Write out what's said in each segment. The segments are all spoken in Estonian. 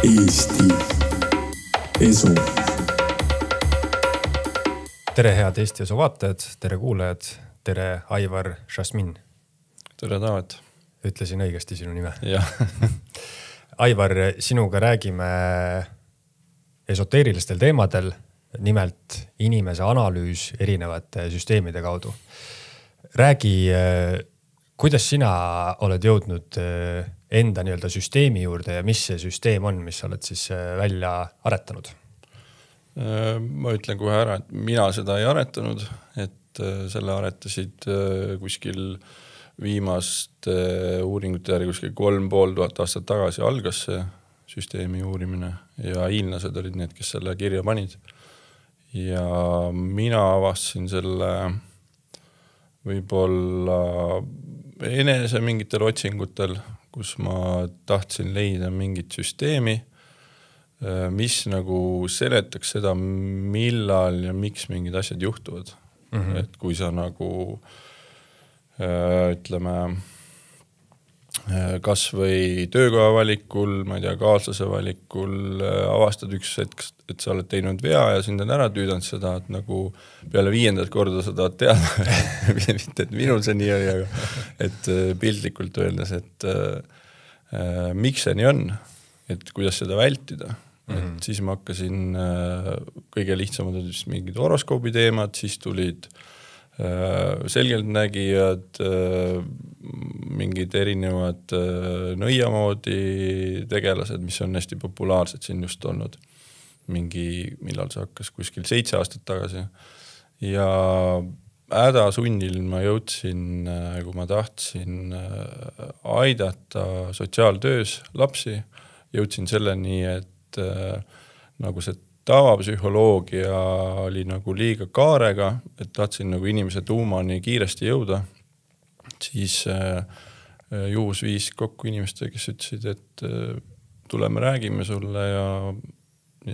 Eesti Esu. Tere head Eesti Esu vaatajad, tere kuulajad, tere Aivar Šasmin. Tere Taavet. Ütlesin õigesti sinu nime. Jah. Aivar, sinuga räägime esoteerilistel teemadel, nimelt inimese analüüs erinevate süsteemide kaudu. Räägi, kuidas sina oled jõudnud enda nii-öelda süsteemi juurde ja mis see süsteem on, mis sa oled siis välja aretanud? Ma ütlen kohe ära, et mina seda ei aretanud, et selle aretasid kuskil viimaste uuringute järgi kuskil 3500 aastat tagasi algas see süsteemi uurimine ja hiinlased olid need, kes selle kirja panid. Ja mina avastasin selle võib-olla enese mingitel otsingutel, kus ma tahtsin leida mingit süsteemi, mis nagu seletaks seda, millal ja miks mingid asjad juhtuvad. Et kui sa nagu ütleme kas või töökoha valikul, ma ei tea, kaaslase valikul avastad üks hetk, et sa oled teinud vea ja sind on ära tüüdanud seda, et nagu peale 5. korda sa tahad teada, mitte et minul see nii oli, aga et pildlikult öeldes, et miks see nii on, et kuidas seda vältida. Et siis ma hakkasin kõige lihtsamad mingid horoskoobi teemad, siis tulid selgeltnägijad, mingid erinevad nõiamoodi tegelased, mis on hästi populaarsed siin just olnud. Millal see hakkas kuskil 7 aastat tagasi. Ja hädasunnil ma jõudsin, kui ma tahtsin aidata sotsiaaltöös lapsi, jõudsin selleni, et nagu see tavapsühholoogia oli nagu liiga kaarega, et tahtsin nagu inimese tuumani kiiresti jõuda, siis juhus viis kokku inimeste, kes ütlesid, et tuleme räägime sulle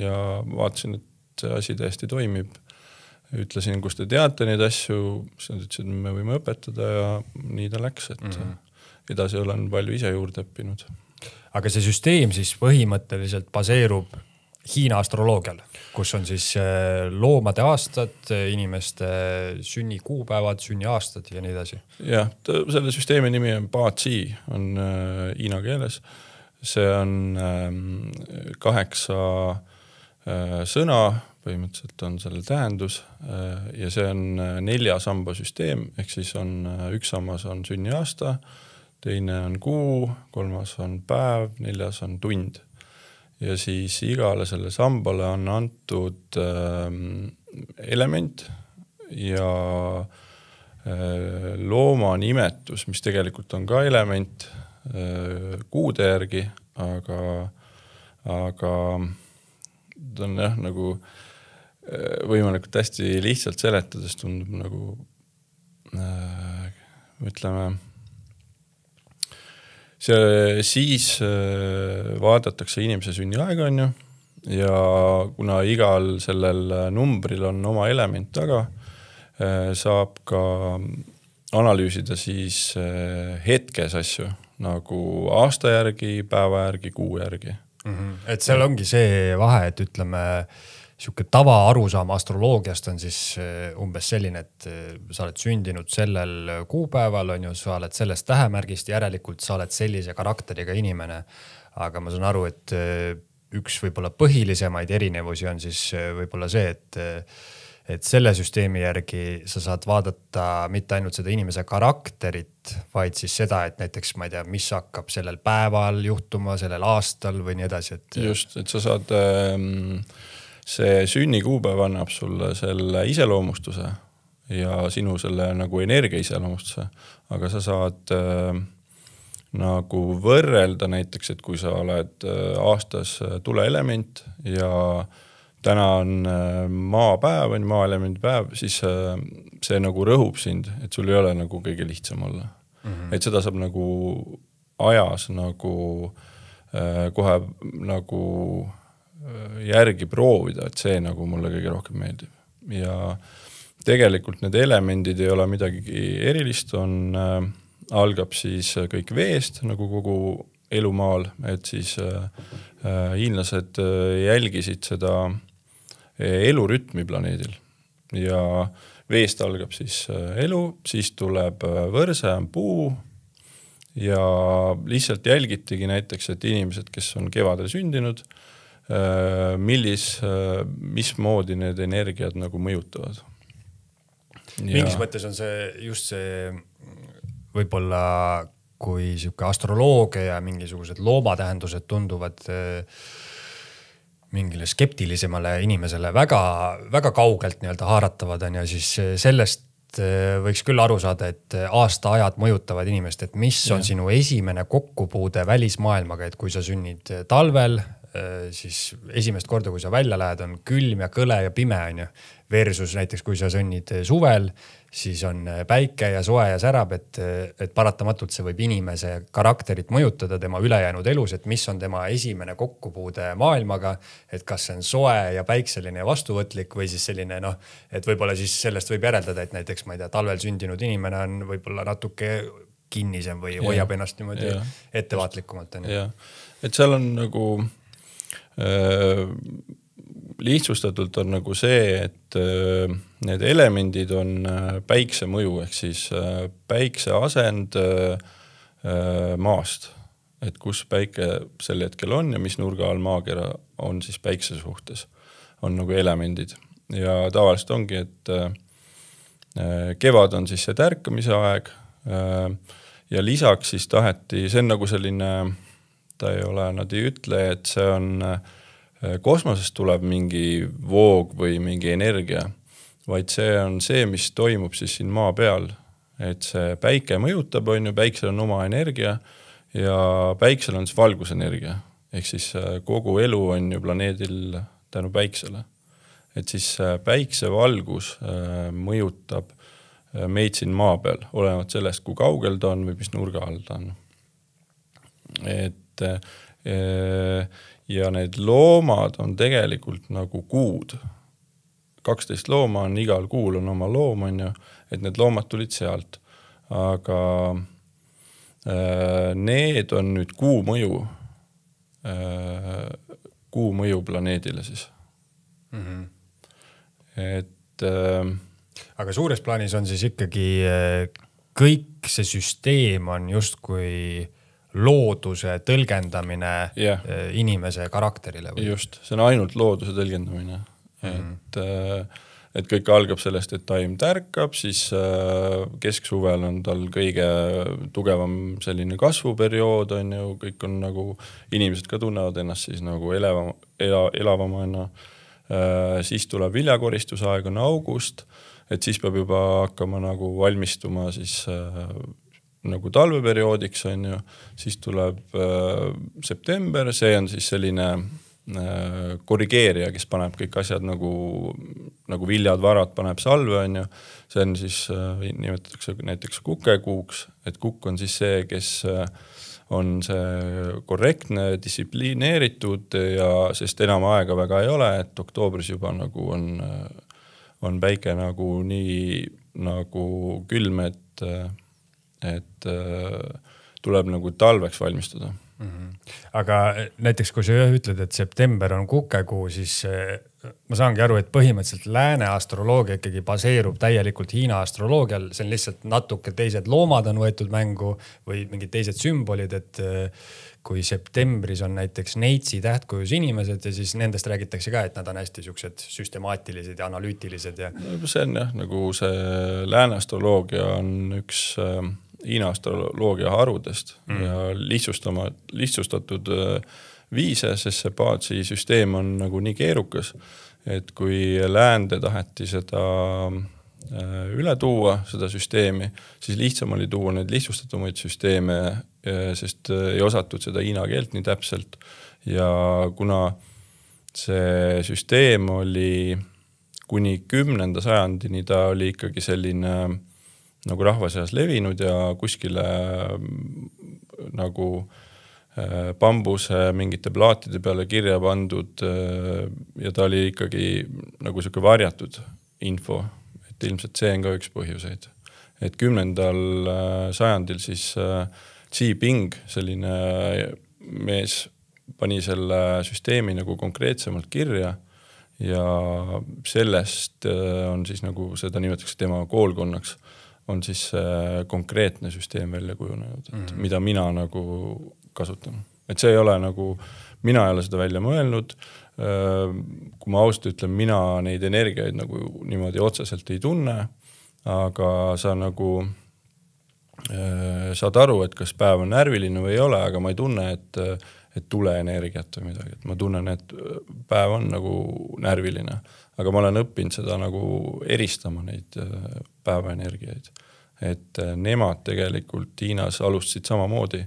ja vaatasin, et see asi täiesti toimib. Ütlesin, kus te teate neid asju, siis nad ütlesid, et me võime õpetada ja nii ta läks, et edasi olen palju ise juurde õppinud. Aga see süsteem siis põhimõtteliselt baseerub Hiina astroloogial, kus on siis loomade aastad, inimeste sünnikuupäevad, sünniaastad ja nii edasi. Jah, selle süsteemi nimi on Ba-Zi, on hiina keeles. See on 8 sõna, põhimõtteliselt on selle tähendus ja see on 4 samba süsteem, ehk siis on üks sammas on sünniaasta, teine on kuu, 3. on päev, 4. on tund. Ja siis igale selle sambale on antud element ja looma nimetus, mis tegelikult on ka element kuude järgi, aga ta on jah, nagu võimalikult hästi lihtsalt seletades tundub nagu ütleme see siis vaadatakse inimese sünniaega on ju ja kuna igal sellel numbril on oma element taga, saab ka analüüsida siis hetkes asju nagu aasta järgi, päeva järgi, kuu järgi. Et seal ongi see vahe, et ütleme siuke tava arusaam astroloogiast on siis umbes selline, et sa oled sündinud sellel kuupäeval, on ju, sa oled sellest tähemärgist, järelikult sa oled sellise karakteriga inimene. Aga ma saan aru, et üks võib-olla põhilisemaid erinevusi on siis võib-olla see, et selle süsteemi järgi sa saad vaadata mitte ainult seda inimese karakterit, vaid siis seda, et näiteks ma ei tea, mis hakkab sellel päeval juhtuma, sellel aastal või nii edasi. Just, et sa saad see sünnikuupäev annab sulle selle iseloomustuse ja sinu selle nagu energia iseloomustuse, aga sa saad nagu võrrelda näiteks, et kui sa oled aastas tuleelement ja täna on maapäev, on maaelemendi päev, siis see nagu rõhub sind, et sul ei ole nagu kõige lihtsam olla. Et seda saab nagu ajas nagu kohe nagu järgi proovida, et see nagu mulle kõige rohkem meeldib. Ja tegelikult need elemendid ei ole midagi erilist, algab siis kõik veest, nagu kogu elumaal, et siis hiinlased jälgisid seda elurütmi planeedil ja veest algab siis elu, siis tuleb võrse, on puu ja lihtsalt jälgitigi näiteks, et inimesed, kes on kevadel sündinud, mismoodi need energiad nagu mõjutavad. Mingis mõttes on see just see võib-olla kui siuke astroloogia ja mingisugused loomatähendused tunduvad mingile skeptilisemale inimesele väga, väga kaugelt nii-öelda haaratavad on ja siis sellest võiks küll aru saada, et aastaajad mõjutavad inimest, et mis on sinu esimene kokkupuude välismaailmaga, et kui sa sünnid talvel, siis esimest korda, kui sa välja lähed, on külm ja kõle ja pime on ju. Versus näiteks, kui sa sünnid suvel, siis on päike ja soe ja särab, et paratamatult see võib inimese karakterit mõjutada tema ülejäänud elus, et mis on tema esimene kokkupuude maailmaga, et kas see on soe ja päikseline ja vastuvõtlik või siis selline et võib-olla siis sellest võib järeldada, et näiteks ma ei tea, talvel sündinud inimene on võib-olla natuke kinnisem või hoiab ennast niimoodi ettevaatlikumalt. Et seal on nagu lihtsustatult on nagu see, et need elemendid on päikse mõju, ehk siis päikse asend maast, et kus päike sel hetkel on ja mis nurga all maakera on siis päikse suhtes, on nagu elemendid. Ja tavaliselt ongi, et kevad on siis see tärkamise aeg ja lisaks siis taheti, see on nagu selline, ta ei ole, nad ei ütle, et see on kosmosest tuleb mingi voog või mingi energia, vaid see on see, mis toimub siis siin maa peal. Et see päike mõjutab, on ju, päiksel on oma energia ja päiksel on siis valgusenergia. Ehk siis kogu elu on ju planeedil tänu päiksele. Et siis päikse valgus mõjutab meid siin maa peal, olenevalt sellest, kui kaugel ta on või mis nurga all ta on. Et ja need loomad on tegelikult nagu kuud. 12 looma on, igal kuul on oma loom, on ju, et need loomad tulid sealt. Aga need on nüüd kuu mõju planeedile siis. Et aga suures plaanis on siis ikkagi kõik see süsteem on justkui looduse tõlgendamine inimese karakterile. Või? Just, see on ainult looduse tõlgendamine. Et kõik algab sellest, et taim tärkab, siis kesksuvel on tal kõige tugevam selline kasvuperiood, on ju, kõik on nagu, inimesed ka tunnevad ennast siis nagu elavamana. Siis tuleb viljakoristusaeg on august, et siis peab juba hakkama nagu valmistuma siis nagu talveperioodiks on ju, siis tuleb september, see on siis selline korrigeerija, kes paneb kõik asjad nagu viljad, varad paneb salve on ju, see on siis, nimetatakse näiteks kukekuuks, et kukk on siis see, kes on see korrektne, distsiplineeritud ja sest enam aega väga ei ole, et oktoobris juba nagu on päike nagu nii nagu külm, et tuleb nagu talveks valmistada. Aga näiteks kui sa ütled, et september on kukekuu, siis ma saangi aru, et põhimõtteliselt lääne astroloogia ikkagi baseerub täielikult Hiina astroloogial, see on lihtsalt natuke teised loomad on võetud mängu või mingid teised sümbolid, et kui septembris on näiteks neitsi tähtkujus inimesed ja siis nendest räägitakse ka, et nad on hästi siuksed süstemaatilised ja analüütilised. Ja... See on jah, nagu see lääne astroloogia on üks Hiina astroloogia harudest ja lihtsustatud viise, sest see Paatsi süsteem on nagu nii keerukas, et kui läände taheti seda üle tuua, seda süsteemi, siis lihtsam oli tuua need lihtsustatumaid süsteeme, sest ei osatud seda hiina keelt nii täpselt. Ja kuna see süsteem oli kuni 10. sajandini, ta oli ikkagi selline nagu rahva seas levinud ja kuskile nagu bambuse mingite plaatide peale kirja pandud ja ta oli ikkagi nagu selline varjatud info, et ilmselt see on ka üks põhjuseid. Et 10. sajandil siis Xi Ping, selline mees pani selle süsteemi nagu konkreetsemalt kirja ja sellest on siis nagu seda nimetatakse tema koolkonnaks, on siis konkreetne süsteem välja kujunenud, et mida mina nagu kasutan. Et see ei ole nagu, mina ei ole seda välja mõelnud, kui ma ausalt ütlen, mina neid energiaid nagu niimoodi otseselt ei tunne, aga sa nagu saad aru, et kas päev on närviline või ei ole, aga ma ei tunne, et tule energiat või midagi. Et ma tunnen, et päev on nagu närviline, aga ma olen õppinud seda nagu eristama neid päevaenergiaid. Et nemad tegelikult Hiinas alustasid samamoodi.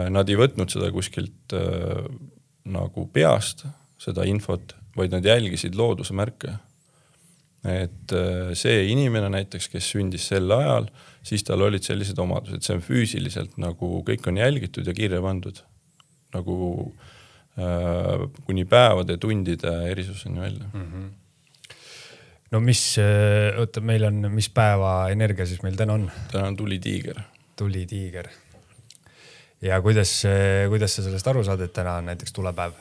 Nad ei võtnud seda kuskilt nagu peast, seda infot, vaid nad jälgisid looduse märke. Et see inimene näiteks, kes sündis sel ajal, siis tal olid sellised omadused, see on füüsiliselt nagu kõik on jälgitud ja kirja pandud. Nagu kuni päevade, tundide erisuseni välja. No mis päeva energia siis meil täna on? Täna on tulitiiger. Tulitiiger. Ja kuidas sa sellest aru saad, et täna on näiteks tulepäev?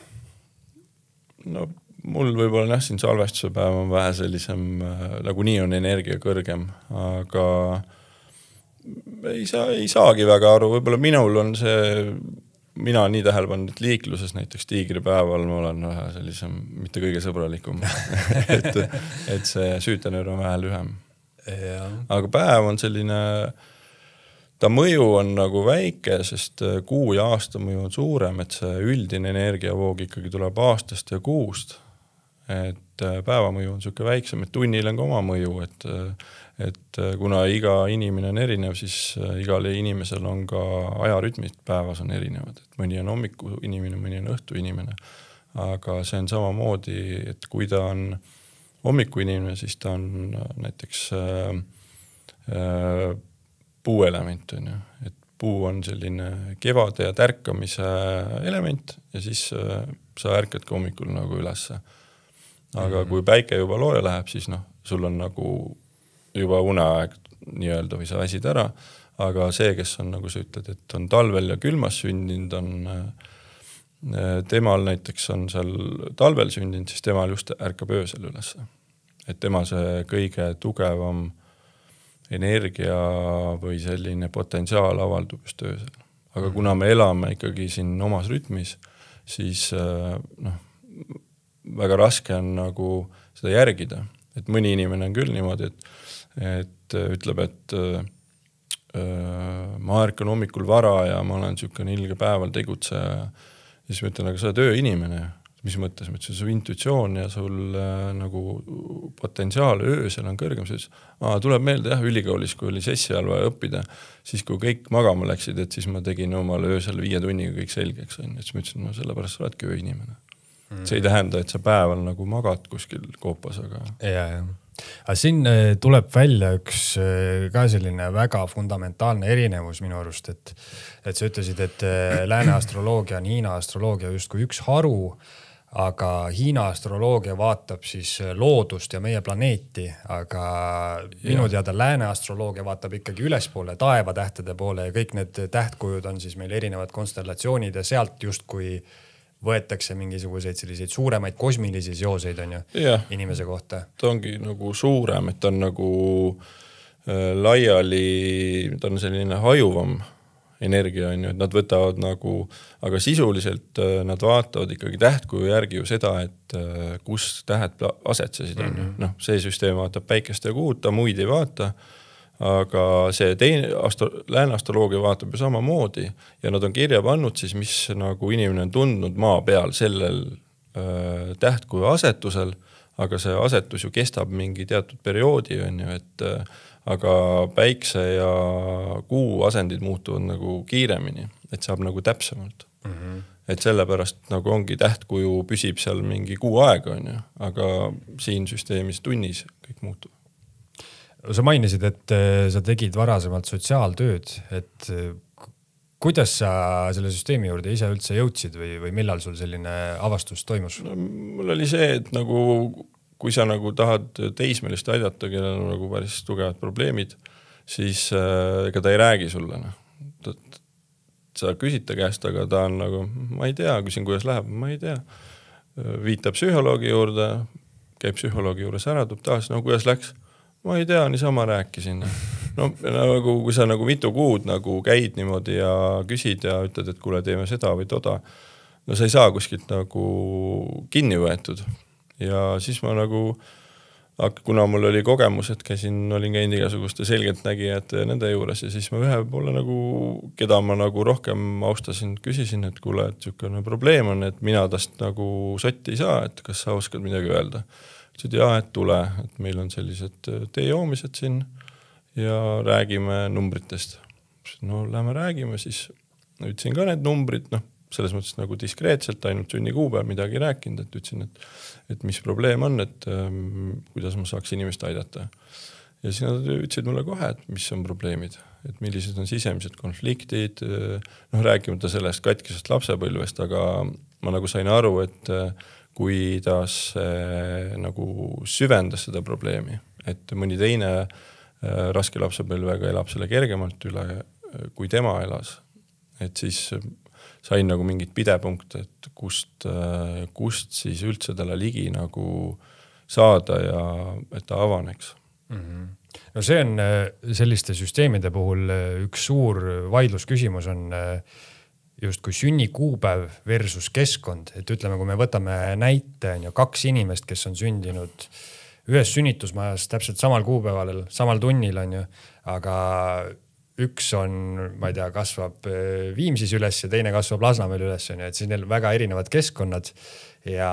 No mul võib-olla siin salvestuse päev on vähe sellisem, nagu nii on energia kõrgem, aga ei saagi väga aru, võib-olla minul on see, mina nii tähele pannud, et liikluses näiteks tiigripäeval ma olen vähe sellisem, mitte kõige sõbralikum, et see süütenöör on vähe lühem. Aga päev on selline, ta mõju on nagu väike, sest kuu ja aasta mõju on suurem, et see üldine energiavoog ikkagi tuleb aastast ja kuust. Et päevamõju on selline väiksem, et tunnil on ka oma mõju, et kuna iga inimene on erinev, siis igal inimesel on ka ajarütmid päevas on erinevad. Et mõni on hommiku inimene, mõni on õhtu inimene. Aga see on samamoodi, et kui ta on hommiku inimene, siis ta on näiteks puuelement. Et puu on selline kevade ja tärkamise element ja siis sa ärkad ka hommikul nagu ülesse. Aga kui päike juba looja läheb, siis sul on nagu juba uneaeg nii-öelda või sa väsid ära, aga see, kes on, nagu sa ütled, et on talvel ja külmas sündinud, on temal näiteks on seal talvel sündinud, siis temal just ärkab öösel üles. Et tema see kõige tugevam energia või selline potentsiaal avaldub just öösel. Aga kuna me elame ikkagi siin omas rütmis, siis väga raske on nagu seda järgida. Et mõni inimene on küll niimoodi, et ütleb, et ma ärkan hommikul vara ja ma olen selline ilge päeval tegutseja. Siis ma ütlen, aga sa oled ööinimene. Mis mõttes? Ma ütlen, su intuitsioon ja sul nagu potentsiaal öösel on kõrgem. Tuleb meelde jah, ülikoolis, kui oli sessi all vaja õppida, siis kui kõik magama läksid, et siis ma tegin omale öösel 5 tunniga kõik selgeks. Siis ma ütlesin, sellepärast sa oledki ööinimene. See ei tähenda, et sa päeval nagu magad kuskil koopas, aga... Aga siin tuleb välja üks ka selline väga fundamentaalne erinevus minu arust, et sa ütlesid, et lääne astroloogia on Hiina astroloogia justkui üks haru, aga Hiina astroloogia vaatab siis loodust ja meie planeeti, aga minu teada lääne astroloogia vaatab ikkagi ülespoole, taevatähtede poole ja kõik need tähtkujud on siis meil erinevad konstellatsioonid ja sealt justkui võetakse mingisuguseid selliseid suuremaid kosmilisi seoseid on ju inimese kohta. Ta ongi nagu suurem, et ta on nagu laiali, ta on selline hajuvam energia on ju, et nad võtavad nagu, aga sisuliselt nad vaatavad ikkagi tähtkuju järgi ju seda, et kus tähed asetsesid on ju. See süsteem vaatab päikest ja kuud, ta muid ei vaata, aga see lääne astroloogia vaatab ju samamoodi ja nad on kirja pannud siis, mis nagu inimene on tundnud maa peal sellel tähtkuju asetusel, aga see asetus ju kestab mingi teatud perioodi on ju, et aga päikse ja kuu asendid muutuvad nagu kiiremini, et saab nagu täpsemalt. Et sellepärast nagu ongi tähtkuju püsib seal mingi kuu aega on ju, aga siin süsteemis tunnis kõik muutub. Sa mainisid, et sa tegid varasemalt sotsiaaltööd, et kuidas sa selle süsteemi juurde ise üldse jõudsid või millal sul selline avastus toimus? Mul oli see, et nagu, kui sa nagu tahad teismelist aidata, kellel on nagu päris tugevad probleemid, siis ega ta ei räägi sulle. sa küsid ta käest, aga ta on nagu, ma ei tea, küsin, kuidas läheb, ma ei tea. Viitab psühholoogi juurde, käib psühholoogi juures ära, tuleb taas, no kuidas läks? Ma ei tea, niisama rääkisin. No nagu, kui sa nagu mitu kuud nagu käid niimoodi ja küsid ja ütled, et kuule, teeme seda või toda, no sa ei saa kuskilt nagu kinni võetud. Ja siis ma nagu, kuna mul oli kogemus, et olin käinud igasuguste selgeltnägijate nende juures ja siis ma ühe poole nagu, keda ma nagu rohkem austasin, küsisin, et kuule, et niisugune probleem on, et mina tast nagu sotti ei saa, et kas sa oskad midagi öelda. Ütlesid, et tule, et meil on sellised teejoomised siin ja räägime numbritest. No lähme räägime, siis ütlesin ka need numbrid, noh, selles mõttes nagu diskreetselt, ainult sünni kuupäev midagi rääkinud, et ütlesin, et mis probleem on, et kuidas ma saaks inimest aidata. Ja siis nad ütlesid mulle kohe, et mis on probleemid, et millised on sisemised konfliktid, noh, rääkimata sellest katkisest lapsepõlvest, aga ma nagu sain aru, et kuidas nagu süvendas seda probleemi, et mõni teine raske lapsepõlvega elab selle kergemalt üle, kui tema elas. Et siis sain nagu mingit pidepunkte, et kust siis üldse talle ligi nagu saada ja et ta avaneks. No see on selliste süsteemide puhul üks suur vaidlusküsimus on just kui sünnikuupäev versus keskkond, et ütleme, kui me võtame näite, on ju 2 inimest, kes on sündinud ühes sünnitusmajas täpselt samal kuupäeval, samal tunnil on ju, aga üks on, ma ei tea, kasvab Viimsis üles ja teine kasvab Lasnamäel üles, on ju, et siis neil väga erinevad keskkonnad ja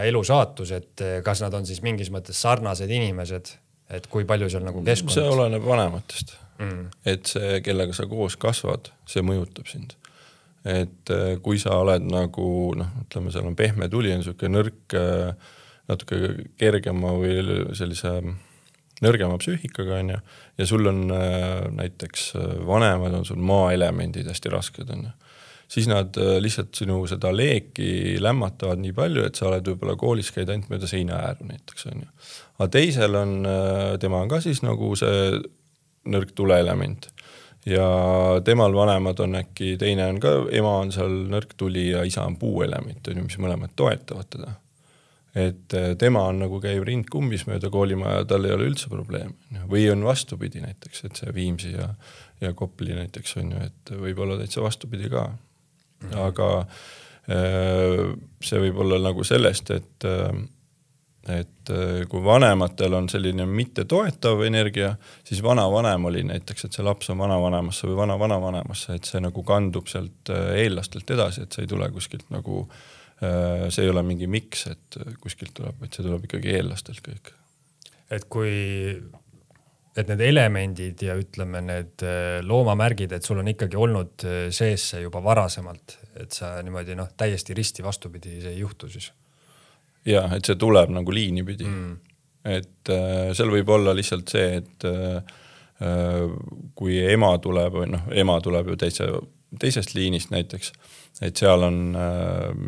elusaatus, et kas nad on siis mingis mõttes sarnased inimesed, et kui palju seal nagu keskkond. See oleneb vanematest, et see, kellega sa koos kasvad, see mõjutab sind. Et kui sa oled nagu, noh, ütleme, seal on pehme tuli, on niisugune nõrk, natuke kergema või sellise nõrgema psüühikaga on ja sul on näiteks vanemad, on sul maaelemendid hästi rasked on. Siis nad lihtsalt sinu seda leeki lämmatavad nii palju, et sa oled võib-olla koolis käid ainult mööda seina ääru näiteks on. Aga teisel on, tema on ka siis nagu see nõrk tuleelement ja temal vanemad on äkki, teine on ka, ema on seal nõrk tuli ja isa on puuelement, mis mõlemad toetavad teda. Et tema on nagu käib rindkumbis mööda koolimaja, tal ei ole üldse probleem. Või on vastupidi näiteks, et see Viimsi ja Kopli näiteks on ju, et võib olla täitsa vastupidi ka. Aga see võib olla nagu sellest, et kui vanematel on selline mitte toetav energia, siis vanavanem oli näiteks, et see laps on vanavanemasse või vanavanemasse, et see nagu kandub sealt eellastelt edasi, et see ei tule kuskilt nagu see ei ole mingi miks, et kuskilt tuleb, et see tuleb ikkagi eellastelt kõik. Et need elemendid ja ütleme need loomamärgid, et sul on ikkagi olnud sees see juba varasemalt, et sa niimoodi täiesti risti vastupidi see ei juhtu siis. Ja, et see tuleb nagu liini pidi. Et seal võib olla lihtsalt see, et kui ema tuleb ju teisest liinist näiteks, et seal on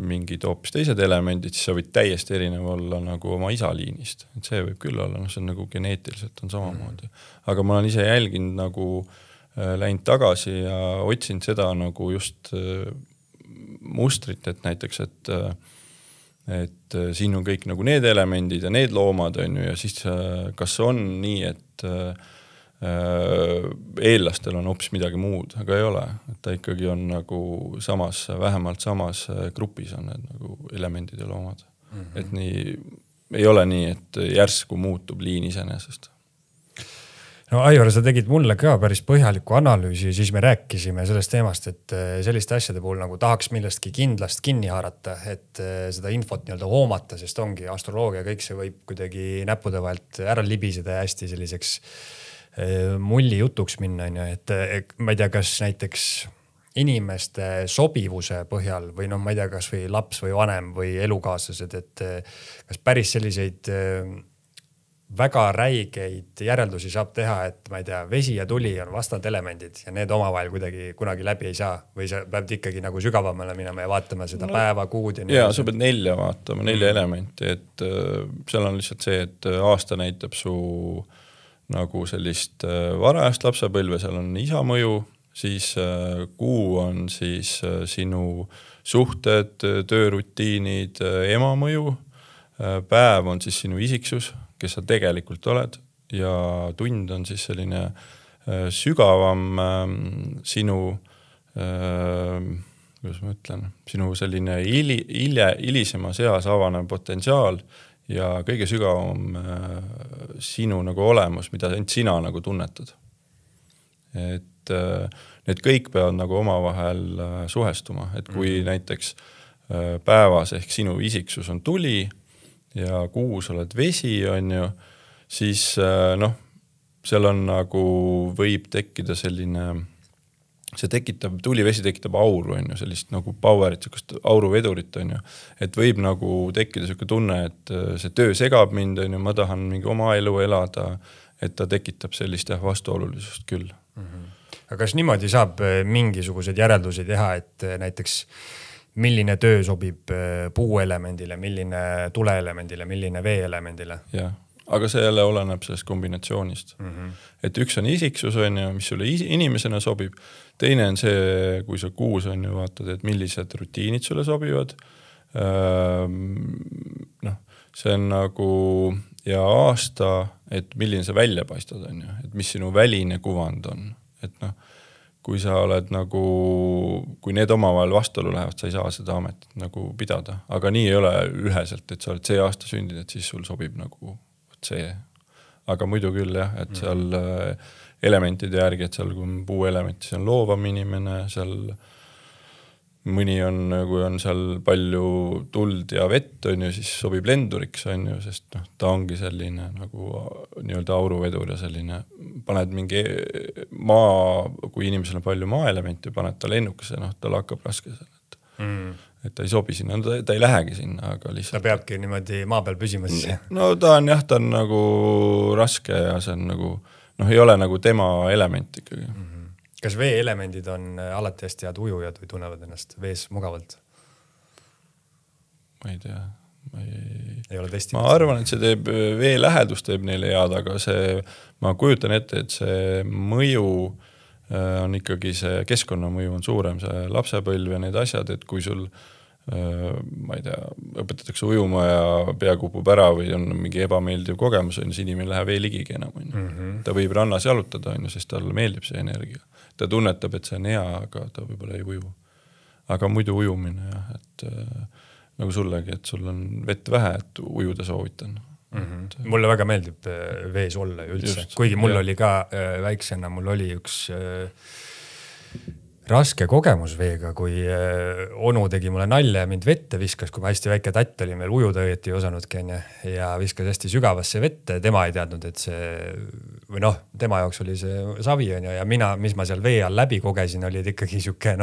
mingid hoopis teised elemendid, siis sa võid täiesti erinev olla nagu oma isa liinist. Et see võib küll olla, see on nagu geneetiliselt on samamoodi. Aga ma olen ise jälginud nagu läinud tagasi ja otsinud seda nagu just mustrit, et näiteks, et siin on kõik nagu need elemendid ja need loomad on ju, ja siis kas on nii, et eellastel on hoopis midagi muud, aga ei ole. Et ta ikkagi on nagu vähemalt samas grupis on need nagu elemendid ja loomad. Et nii, ei ole nii, et järsku muutub liin iseenesest. No Aivar, sa tegid mulle ka päris põhjaliku analüüsi ja siis me rääkisime sellest teemast, et selliste asjade puhul nagu tahaks millestki kindlast kinni haarata, et seda infot nii-öelda hoomata, sest ongi astroloogia, kõik see võib kuidagi näppude vahelt ära libiseda ja hästi selliseks mulli jutuks minna, et ma ei tea, kas näiteks inimeste sobivuse põhjal või ma ei tea, kas või laps või vanem või elukaaslased, et kas päris selliseid väga räigeid järeldusi saab teha, et ma ei tea, vesi ja tuli on vastand elemendid ja need omavahel kuidagi kunagi läbi ei saa või sa pead ikkagi nagu sügavamale minema ja vaatama seda päeva, kuud ja nii. Ja sa pead 4 vaatama, 4 elementi, et seal on lihtsalt see, et aasta näitab su nagu sellist varajast lapsepõlve, seal on isa mõju, siis kuu on siis sinu suhted, töörutiinid, ema mõju, päev on siis sinu isiksus, kes sa tegelikult oled ja tund on siis selline sügavam sinu, kuidas ma ütlen, sinu selline hilisemas eas avanev potentsiaal ja kõige sügavam sinu nagu olemus, mida ainult sina nagu tunnetad. Et need kõik peavad nagu omavahel suhestuma, et kui näiteks päevas ehk sinu isiksus on tuli ja kuus oled vesi, on ju, siis seal on nagu võib tekkida selline, see tekitab, tulivesi tekitab auru, on ju, sellist nagu powerit, auruvedurit, on ju, et võib nagu tekkida selline tunne, et see töö segab mind, on ju, ma tahan mingi oma elu elada, et ta tekitab sellist vastuolulisust küll. Aga kas niimoodi saab mingisuguseid järeldusi teha, et näiteks milline töö sobib puuelemendile, milline tuleelemendile, milline veeelemendile? Jah. Aga see jälle oleneb sellest kombinatsioonist. Et üks on isiksus, on ju, mis sulle inimesena sobib. Teine on see, kui sa kuus on ju vaatad, et millised rutiinid sulle sobivad. See on nagu ja aasta, et milline sa välja paistad, on ju, et mis sinu väline kuvand on. Et kui sa oled nagu, kui need omavahel vastuolu lähevad, sa ei saa seda ametit nagu pidada. Aga nii ei ole üheselt, et sa oled see aasta sündinud, et siis sul sobib nagu see. Aga muidu küll jah, et seal elementide järgi, et seal kui on puuelement, siis on loovam inimene, seal mõni on, kui on seal palju tuld ja vett, on ju, siis sobib lenduriks, on ju, sest ta ongi selline nagu nii-öelda auruvedur ja selline, paned mingi maa, kui inimesel on palju maaelementi, paned ta lennukasse, tal hakkab raske seal, et ta ei sobi sinna, ta ei lähegi sinna, aga lihtsalt. Ta peabki niimoodi maa peal püsima siis. No ta on nagu raske ja see on nagu, ei ole nagu tema element ikkagi. Kas vee-elemendid on alati hästi head ujujad või tunnevad ennast vees mugavalt? Ma ei tea. Ei ole testinud. Ma arvan, et see teeb, vee lähedus teeb neile head, aga see, ma kujutan ette, et see mõju on ikkagi see keskkonnamõju on suurem, see lapsepõlv ja need asjad, et kui sul, ma ei tea, õpetatakse ujuma ja pea kupub ära või on mingi ebameeldiv kogemus, siis inimene läheb vee ligigi enam. Ta võib rannas jalutada, sest talle meeldib see energia. Ta tunnetab, et see on hea, aga ta võib-olla ei uju. Aga muidu ujumine, jah, et nagu sullegi, et sul on vett vähe, et ujuda soovitan. Mulle väga meeldib vees olla üldse. Just, kuigi mul oli ka väiksena, mul oli üks raske kogemus veega, kui onu tegi mulle nalja ja mind vette viskas, kui ma hästi väike tatt oli, meil ujuda õieti ei osanudki ja viskas hästi sügavasse vette. Tema ei teadnud, et see, või tema jaoks oli see savi ja mina, mis ma seal vee all läbi kogesin, oli ikkagi siuke,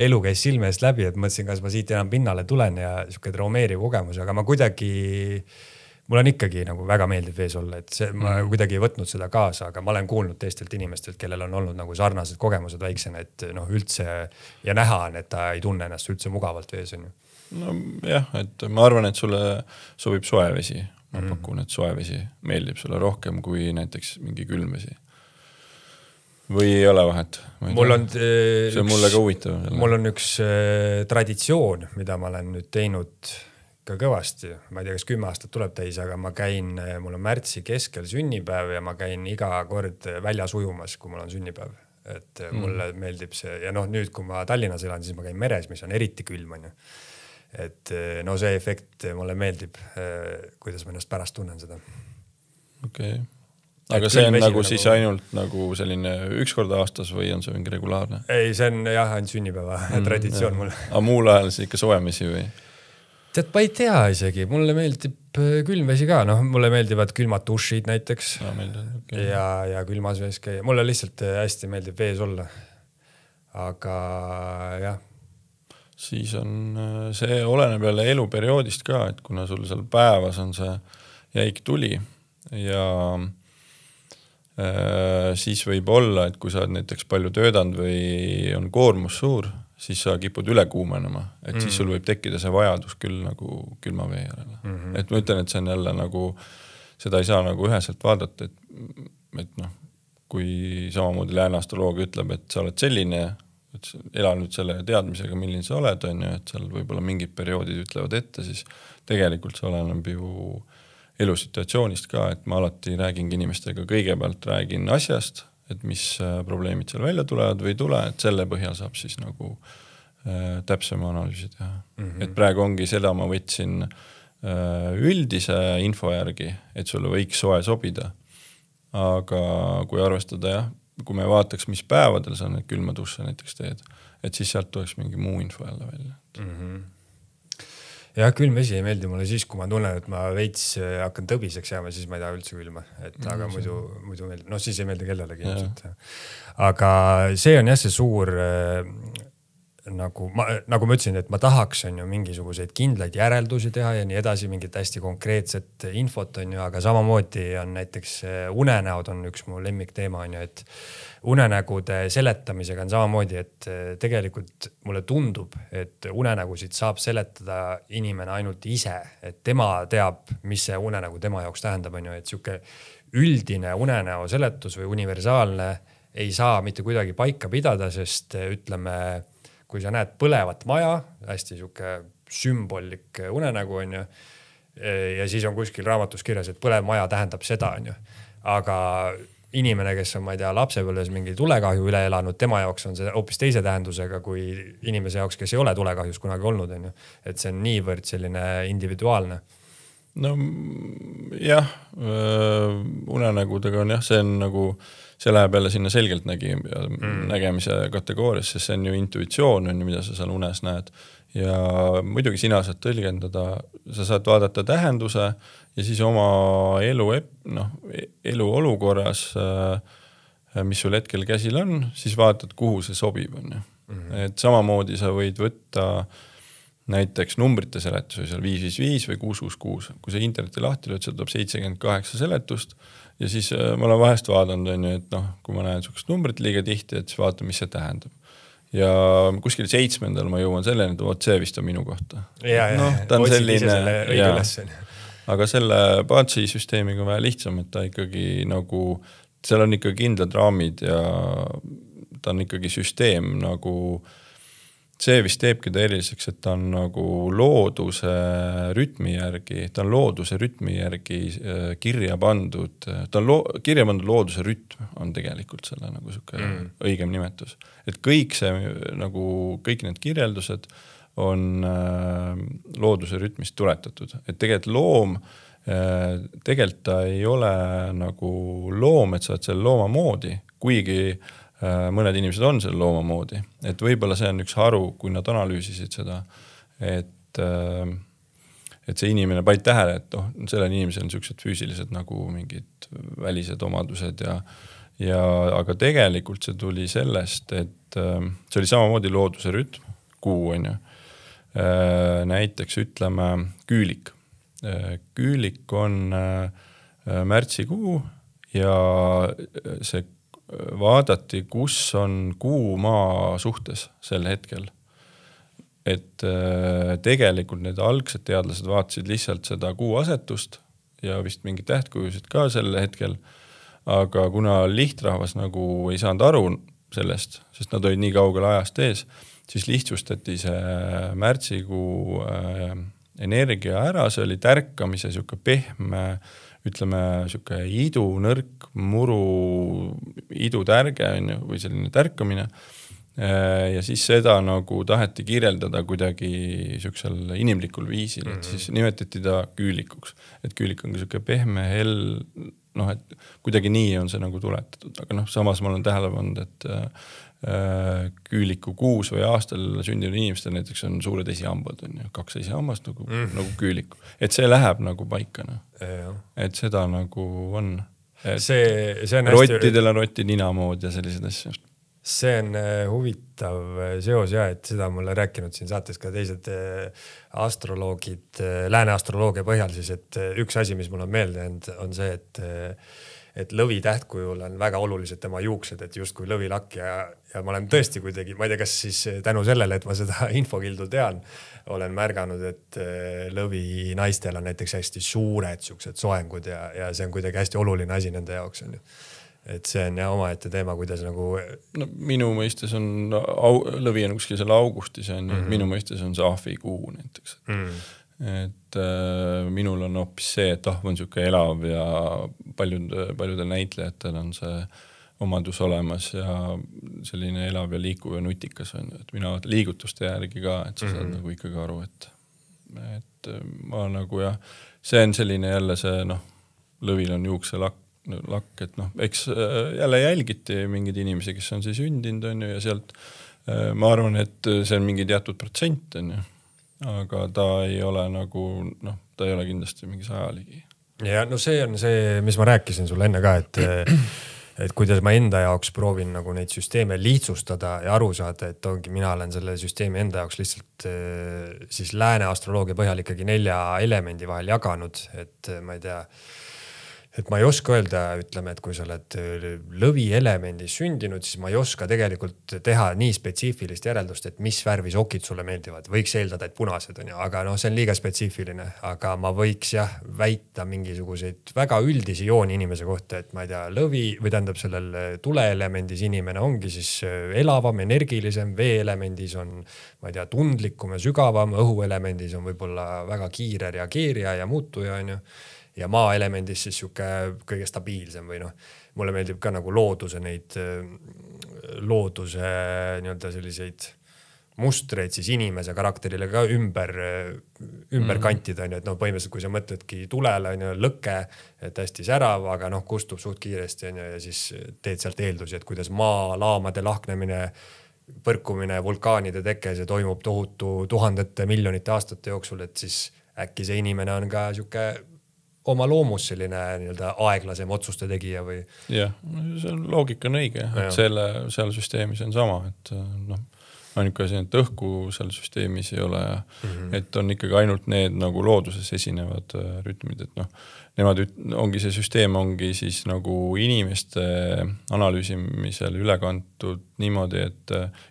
elu käis silme eest läbi, et mõtlesin, kas ma siit enam pinnale tulen ja siuke traumeeriv kogemus, aga ma kuidagi mul on ikkagi nagu väga meeldib vees olla, et see, ma kuidagi ei võtnud seda kaasa, aga ma olen kuulnud teistelt inimestelt, kellel on olnud nagu sarnased kogemused väiksena, et üldse ja näha on, et ta ei tunne ennast üldse mugavalt vees. No jah, et ma arvan, et sulle sobib soevesi. Ma pakun, et soevesi meeldib sulle rohkem kui näiteks mingi külmvesi. Või ei ole vahet? Mul on, see on mulle ka huvitav. Mul on üks traditsioon, mida ma olen nüüd teinud ka kõvasti. Ma ei tea, kas 10 aastat tuleb täis, aga ma käin, mul on märtsi keskel sünnipäev ja ma käin iga kord väljas ujumas, kui mul on sünnipäev. Et mulle meeldib see. Ja nüüd, kui ma Tallinnas elan, siis ma käin meres, mis on eriti külm. Et see efekt mulle meeldib, kuidas ma ennast pärast tunnen seda. Okei. Aga see on nagu siis ainult nagu selline üks kord aastas või on see mingi regulaarne? Ei, see on jah, ainult sünnipäeva traditsioon mulle. Aga muul ajal siis ikka soemisi või? Tead, ma ei tea isegi. Mulle meeldib külmvesi ka. Mulle meeldivad külmad dušid näiteks ja külmas vees käia. Mulle lihtsalt hästi meeldib vees olla. Aga jah. Siis on, see oleneb jälle eluperioodist ka, et kuna sul seal päevas on see jäik tuli ja siis võib olla, et kui sa oled näiteks palju töödanud või on koormus suur, siis sa kipud üle kuumenema, et siis sul võib tekkida see vajadus küll nagu külma vee järele. Et ma ütlen, et see on jälle nagu, seda ei saa nagu üheselt vaadata, et kui samamoodi lääne astroloogia ütleb, et sa oled selline, et ela nüüd selle teadmisega, milline sa oled, on ju, et seal võib-olla mingid perioodid ütlevad ette, siis tegelikult see oleneb ju elusituatsioonist ka, et ma alati räägingi inimestega, kõigepealt räägin asjast, et mis probleemid seal välja tulevad või ei tule, et selle põhjal saab siis nagu täpsema analüüsi teha. Et praegu ongi seda, ma võtsin üldise info järgi, et sulle võiks soe sobida. Aga kui arvestada, jah, kui me vaataks, mis päevadel sa need külma dusse näiteks teed, et siis sealt tuleks mingi muu info jälle välja. Ja külm vesi ei meeldi mulle siis, kui ma tunnen, et ma veits hakkan tõbiseks jääma, siis ma ei taha üldse külma. Aga muidu meeldib. No siis ei meeldi kellelegi. Aga see on jah see suur, nagu ma ütlesin, et ma tahaks on ju mingisuguseid kindlaid järeldusi teha ja nii edasi, mingit hästi konkreetset infot on ju, aga samamoodi on näiteks unenäod on üks mu lemmikteema on ju, et unenägude seletamisega on samamoodi, et tegelikult mulle tundub, et unenägusid saab seletada inimene ainult ise, et tema teab, mis see unenägu tema jaoks tähendab, on ju, et siuke üldine unenäo seletus või universaalne ei saa mitte kuidagi paika pidada, sest ütleme, kui sa näed põlevat maja, hästi siuke sümbolik unenägu on ju, ja siis on kuskil raamatus kirjas, et põlev maja tähendab seda on ju, aga inimene, kes on, ma ei tea, lapsepõlves mingi tulekahju üle elanud, tema jaoks on see hoopis teise tähendusega kui inimese jaoks, kes ei ole tulekahjus kunagi olnud on ju, et see on niivõrd selline individuaalne. No jah, unenägudega on jah, see on nagu see läheb jälle sinna selgelt nägemise kategoorias, sest see on ju intuitsioon, on ju, mida sa seal unes näed. Ja muidugi sina saad tõlgendada, sa saad vaadata tähenduse ja siis oma elu olukorras, mis sul hetkel käsil on, siis vaatad, kuhu see sobib on ju. Et samamoodi sa võid võtta näiteks numbrite seletusi, seal 555 või 666. Kui see interneti lahti lööd, see tuleb 78 seletust ja siis ma olen vahest vaadanud, on ju, et kui ma näen sukest numbrit liiga tihti, et siis vaatan, mis see tähendab. Ja kuskil 7. ma jõuan selleni, et see vist on minu kohta. Ta on selline, aga selle Paatsi süsteemiga on vähe lihtsam, et ta ikkagi nagu, seal on ikka kindlad raamid ja ta on ikkagi süsteem nagu see vist teebki ta eriliseks, et ta on nagu looduse rütmi järgi kirja pandud, ta on kirja pandud looduse rütm on tegelikult selle nagu suke õigem nimetus. Et kõik need kirjeldused on looduse rütmist tuletatud. Et tegelikult loom, tegelikult ta ei ole nagu loom, et sa oled selle looma moodi, kuigi mõned inimesed on selle looma moodi, et võibolla see on üks haru, kui nad analüüsisid seda, et see inimene paid tähele, et sellel inimesel on sellised füüsilised nagu mingid välised omadused aga tegelikult see tuli sellest, et see oli samamoodi looduse rütm, kuu on ju. Näiteks ütleme küülik. Küülik on märtsikuu ja see vaadati, kus on kuu maa suhtes sel hetkel. Et tegelikult need algsed teadlased vaatasid lihtsalt seda kuu asetust ja vist mingi tähtkujusid ka sel hetkel, aga kuna lihtrahvas nagu ei saanud aru sellest, sest nad olid nii kaugel ajast ees, siis lihtsustati see märtsikuu energia ära, see oli tärkamise siuke pehme, ütleme, siuke idu, nõrk, muru, idutärge või selline tärkamine. Ja siis seda nagu taheti kirjeldada kuidagi siuksel inimlikul viisil, et siis nimetati ta küülikuks. Et küülik on siuke pehme, hell, et kuidagi nii on see nagu tuletatud. Aga samas ma olen tähele pannud, et küüliku kuus või aastal sündinud inimestel näiteks on suured esihambad, on ju, 2 esihambast nagu küüliku. Et see läheb nagu paika. Et seda nagu on. Rottidel on roti ninamood ja sellised asjad. See on huvitav seos ja, et seda mulle rääkinud siin saates ka teised astroloogid, lääne astroloogia põhjal siis, et üks asi, mis mul on meelde on see, et lõvi tähtkujul on väga olulised tema juuksed, et just kui lõvilakk ja ma olen tõesti kuidagi, ma ei tea, kas siis tänu sellele, et ma seda infokildu tean, olen märganud, et lõvi naistel on näiteks hästi suured siuksed soengud ja see on kuidagi hästi oluline asi nende jaoks on ju. et see on omaette teema, kuidas nagu... No minu mõistes on, lõvi on kuskil selle augustis, minu mõistes on see ahvikuu näiteks. Et minul on hoopis see, et ahv on siuke elav ja paljudel näitlejatel on see omadus olemas ja selline elav ja liikuv ja nutikas on. Et mina liigutuste järgi ka, et sa saad nagu ikkagi aru, et ma nagu see on selline jälle see, lõvil on juukselakk, et eks jälle jälgiti mingid inimesi, kes on siis sündinud on ju, ja sealt ma arvan, et see on mingi teatud protsent on ju. Aga ta ei ole nagu, ta ei ole kindlasti mingi 100 ligi. Ja see on see, mis ma rääkisin sulle enne ka, et kuidas ma enda jaoks proovin nagu neid süsteeme lihtsustada ja aru saada, et mina olen selle süsteemi enda jaoks lihtsalt siis lääne astroloogia põhjal ikkagi 4 elemendi vahel jaganud, et ma ei tea, et ma ei oska öelda, ütleme, et kui sa oled lõvi elemendis sündinud, siis ma ei oska tegelikult teha nii spetsiifilist järeldust, et mis värvi sokid sulle meeldivad. Võiks eeldada, et punased on ju, aga see on liiga spetsiifiline, aga ma võiks väita mingisuguseid väga üldisi jooni inimese kohta, et ma ei tea, lõvi või tähendab sellel tuleelemendis inimene ongi siis elavam, energilisem, vee-elemendis on, ma ei tea, tundlikum ja sügavam, õhuelemendis on võib-olla väga kiire reageerija ja muutuja on ju. Ja maa elemendis siis siuke kõige stabiilsem või mulle meeldib ka nagu looduse nii-öelda selliseid mustreid siis inimese karakterile ka ümber kantida, et põhimõtteliselt kui sa mõtledki tulele on ju lõkke, et hästi särav, aga kustub suht kiiresti on ju, ja siis teed sealt eeldusi, et kuidas maa laamade lahknemine, põrkumine, vulkaanide teke, see toimub tohutu tuhandete, miljonite aastate jooksul, et siis äkki see inimene on ka siuke oma loomus selline nii-öelda aeglasem otsuste tegija või... Jah, see on loogika on õige, et seal süsteemis on sama, et ainuke asi, et õhku seal süsteemis ei ole, et on ikkagi ainult need nagu looduses esinevad rütmid, et nemad ongi see süsteem ongi siis nagu inimeste analüüsimisel üle kantud niimoodi, et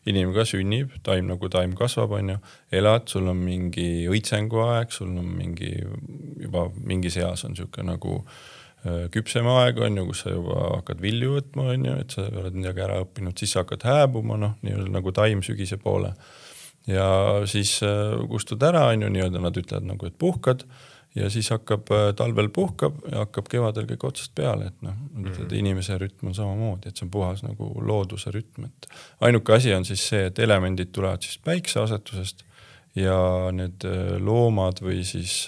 inimene ka sünnib, taim nagu taim kasvab, on ju, elad, sul on mingi õitsenguaeg, sul on juba mingi seas on siuke nagu küpsem aeg on ju, kus sa juba hakkad vilju võtma on ju, et sa oled midagi ära õppinud, siis sa hakkad hääbuma, nii-öelda nagu taim sügise poole. Ja siis kustud ära on ju, nii-öelda nad ütlevad nagu, et puhkad ja siis hakkab talvel puhkab ja hakkab kevadel kõik otsast peale, et inimese rütm on samamoodi, et see on puhas nagu looduse rütm. Et ainuke asi on siis see, et elemendid tulevad siis päikse asetusest ja need loomad või siis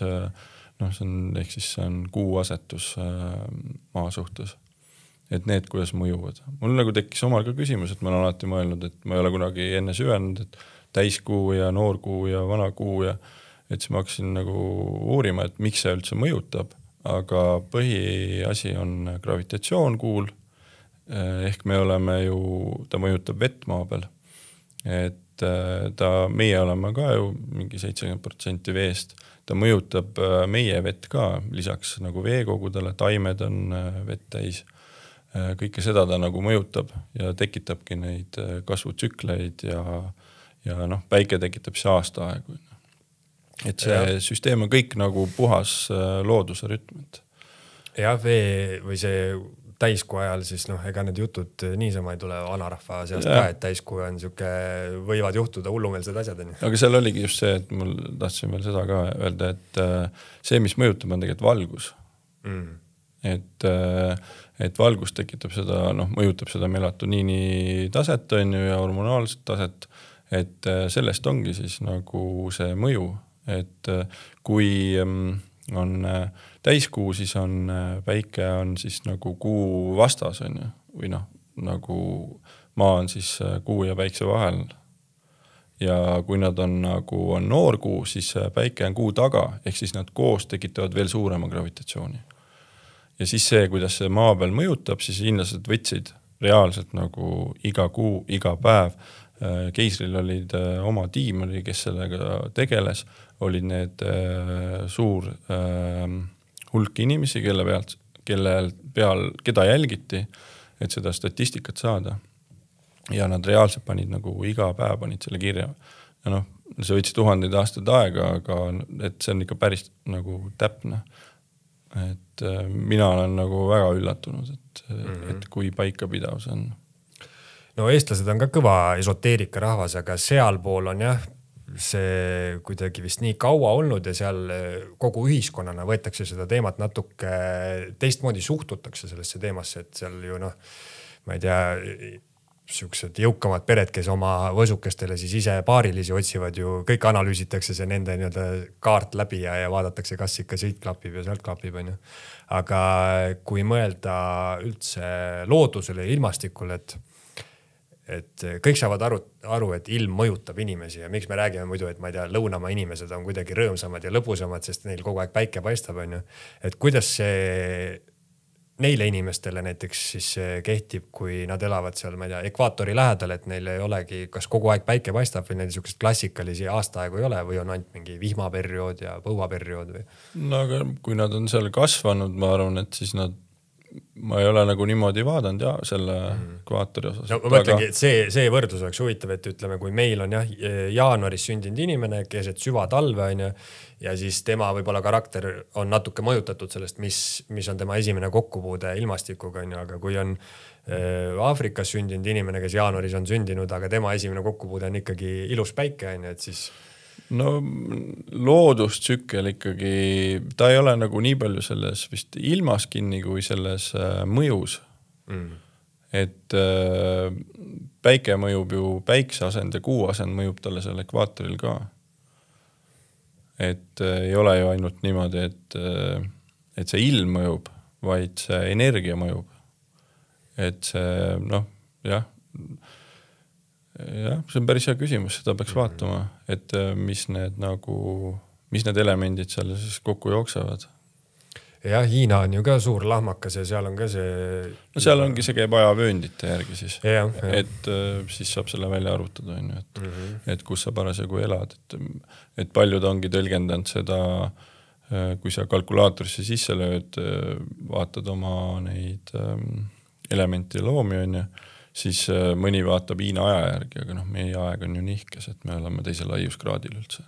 ehk siis see on kuu asetus maa suhtes. Et need, kuidas mõjuvad. Mul nagu tekkis omal ka küsimus, et ma olen alati mõelnud, et ma ei ole kunagi enne süvenud, et täiskuu ja noorkuu ja vanakuu ja et siis ma hakkasin nagu uurima, et miks see üldse mõjutab, aga põhiasi on gravitatsioon kuul, ehk me oleme ju, ta mõjutab vett maa peal, et meie oleme ka ju mingi 70% veest, ta mõjutab meie vett ka, lisaks nagu veekogudele, taimed on vett täis, kõike seda ta nagu mõjutab ja tekitabki neid kasvutsükleid ja päike tekitab see aastaaegu. Et see süsteem on kõik nagu puhas looduse rütm. Ja vee või see täiskuu ajal siis ega need jutud niisama ei tule vanarahva seast ka, et täiskuu on siuke, võivad juhtuda hullumeelsed asjad. Aga seal oligi just see, et mul tahtsin veel seda ka öelda, et see, mis mõjutab, on tegelikult valgus. Et valgus tekitab seda, mõjutab seda melatoniini taset on ju ja hormonaalset taset, et sellest ongi siis nagu see mõju. Et kui on täiskuu, siis on päike on siis nagu kuu vastas on ju, või nagu maa on siis kuu ja päikse vahel. Ja kui nad on nagu on noorkuu, siis päike on kuu taga, ehk siis nad koos tekitavad veel suurema gravitatsiooni. Ja siis see, kuidas see maa peal mõjutab, siis hiinlased võtsid reaalselt nagu iga kuu, iga päev. Keisril olid oma tiim, kes sellega tegeles, olid need suur hulk inimesi, keda jälgiti, et seda statistikat saada. Ja nad reaalselt panid nagu iga päev panid selle kirja. Ja see võtsi 1000 aastaid aega, aga et see on ikka päris nagu täpne. et mina olen nagu väga üllatunud, et kui paikapidav see on. No eestlased on ka kõva esoteerika rahvas, aga sealpool on jah, see kuidagi vist nii kaua olnud ja seal kogu ühiskonnana võetakse seda teemat natuke teistmoodi suhtutakse sellesse teemasse, et seal ju noh, ma ei tea, siuksed jõukamad pered, kes oma võsukestele siis ise paarilisi otsivad ju, kõik analüüsitakse see nende nii-öelda kaart läbi ja vaadatakse, kas ikka siit klapib ja sealt klapib, on ju. Aga kui mõelda üldse loodusele ja ilmastikule, et kõik saavad aru, et ilm mõjutab inimesi ja miks me räägime muidu, et ma ei tea, lõunamaa inimesed on kuidagi rõõmsamad ja lõbusamad, sest neil kogu aeg päike paistab, on ju. Et kuidas see neile inimestele näiteks siis kehtib, kui nad elavad seal, ma ei tea, ekvaatori lähedal, et neil ei olegi, kas kogu aeg päike paistab või neil niisugust klassikalisi aastaaegu ei ole või on ainult mingi vihmaperiood ja põuaperiood või? No aga kui nad on seal kasvanud, ma arvan, et siis ma ei ole nagu niimoodi vaadanud ja selle ekvaatori osas. No, ma mõtlengi, et see võrdlus oleks huvitav, et ütleme, kui meil on jaanuaris sündinud inimene, keset süvatalve on ja siis tema võib-olla karakter on natuke mõjutatud sellest, mis on tema esimene kokkupuude ilmastikuga, aga kui on Aafrikas sündinud inimene, kes jaanuaris on sündinud, aga tema esimene kokkupuude on ikkagi ilus päike, et siis no loodustsükkel ikkagi, ta ei ole nagu nii palju selles vist ilmas kinni kui selles mõjus. Et päike mõjub ju päikse asend ja kuu asend mõjub talle seal ekvaatoril ka. Et ei ole ju ainult niimoodi, et see ilm mõjub, vaid see energia mõjub. Et see, noh, jah, see on päris hea küsimus, seda peaks vaatama, et mis need elemendid seal siis kokku jooksevad. Jah, Hiina on ju ka suur lahmakas ja seal on ka see... No seal ongi see käib ajavööndite järgi siis, ja. Et siis saab selle välja arutada, et kus sa parasjagu elad, et paljud ongi tõlgendanud seda, kui sa kalkulaatorisse sisse lööd, vaatad oma neid elementi ja loomi, on ju, siis mõni vaatab Hiina aja järgi, aga noh, meie aeg on ju nihkes, et me oleme teisel laiuskraadil üldse.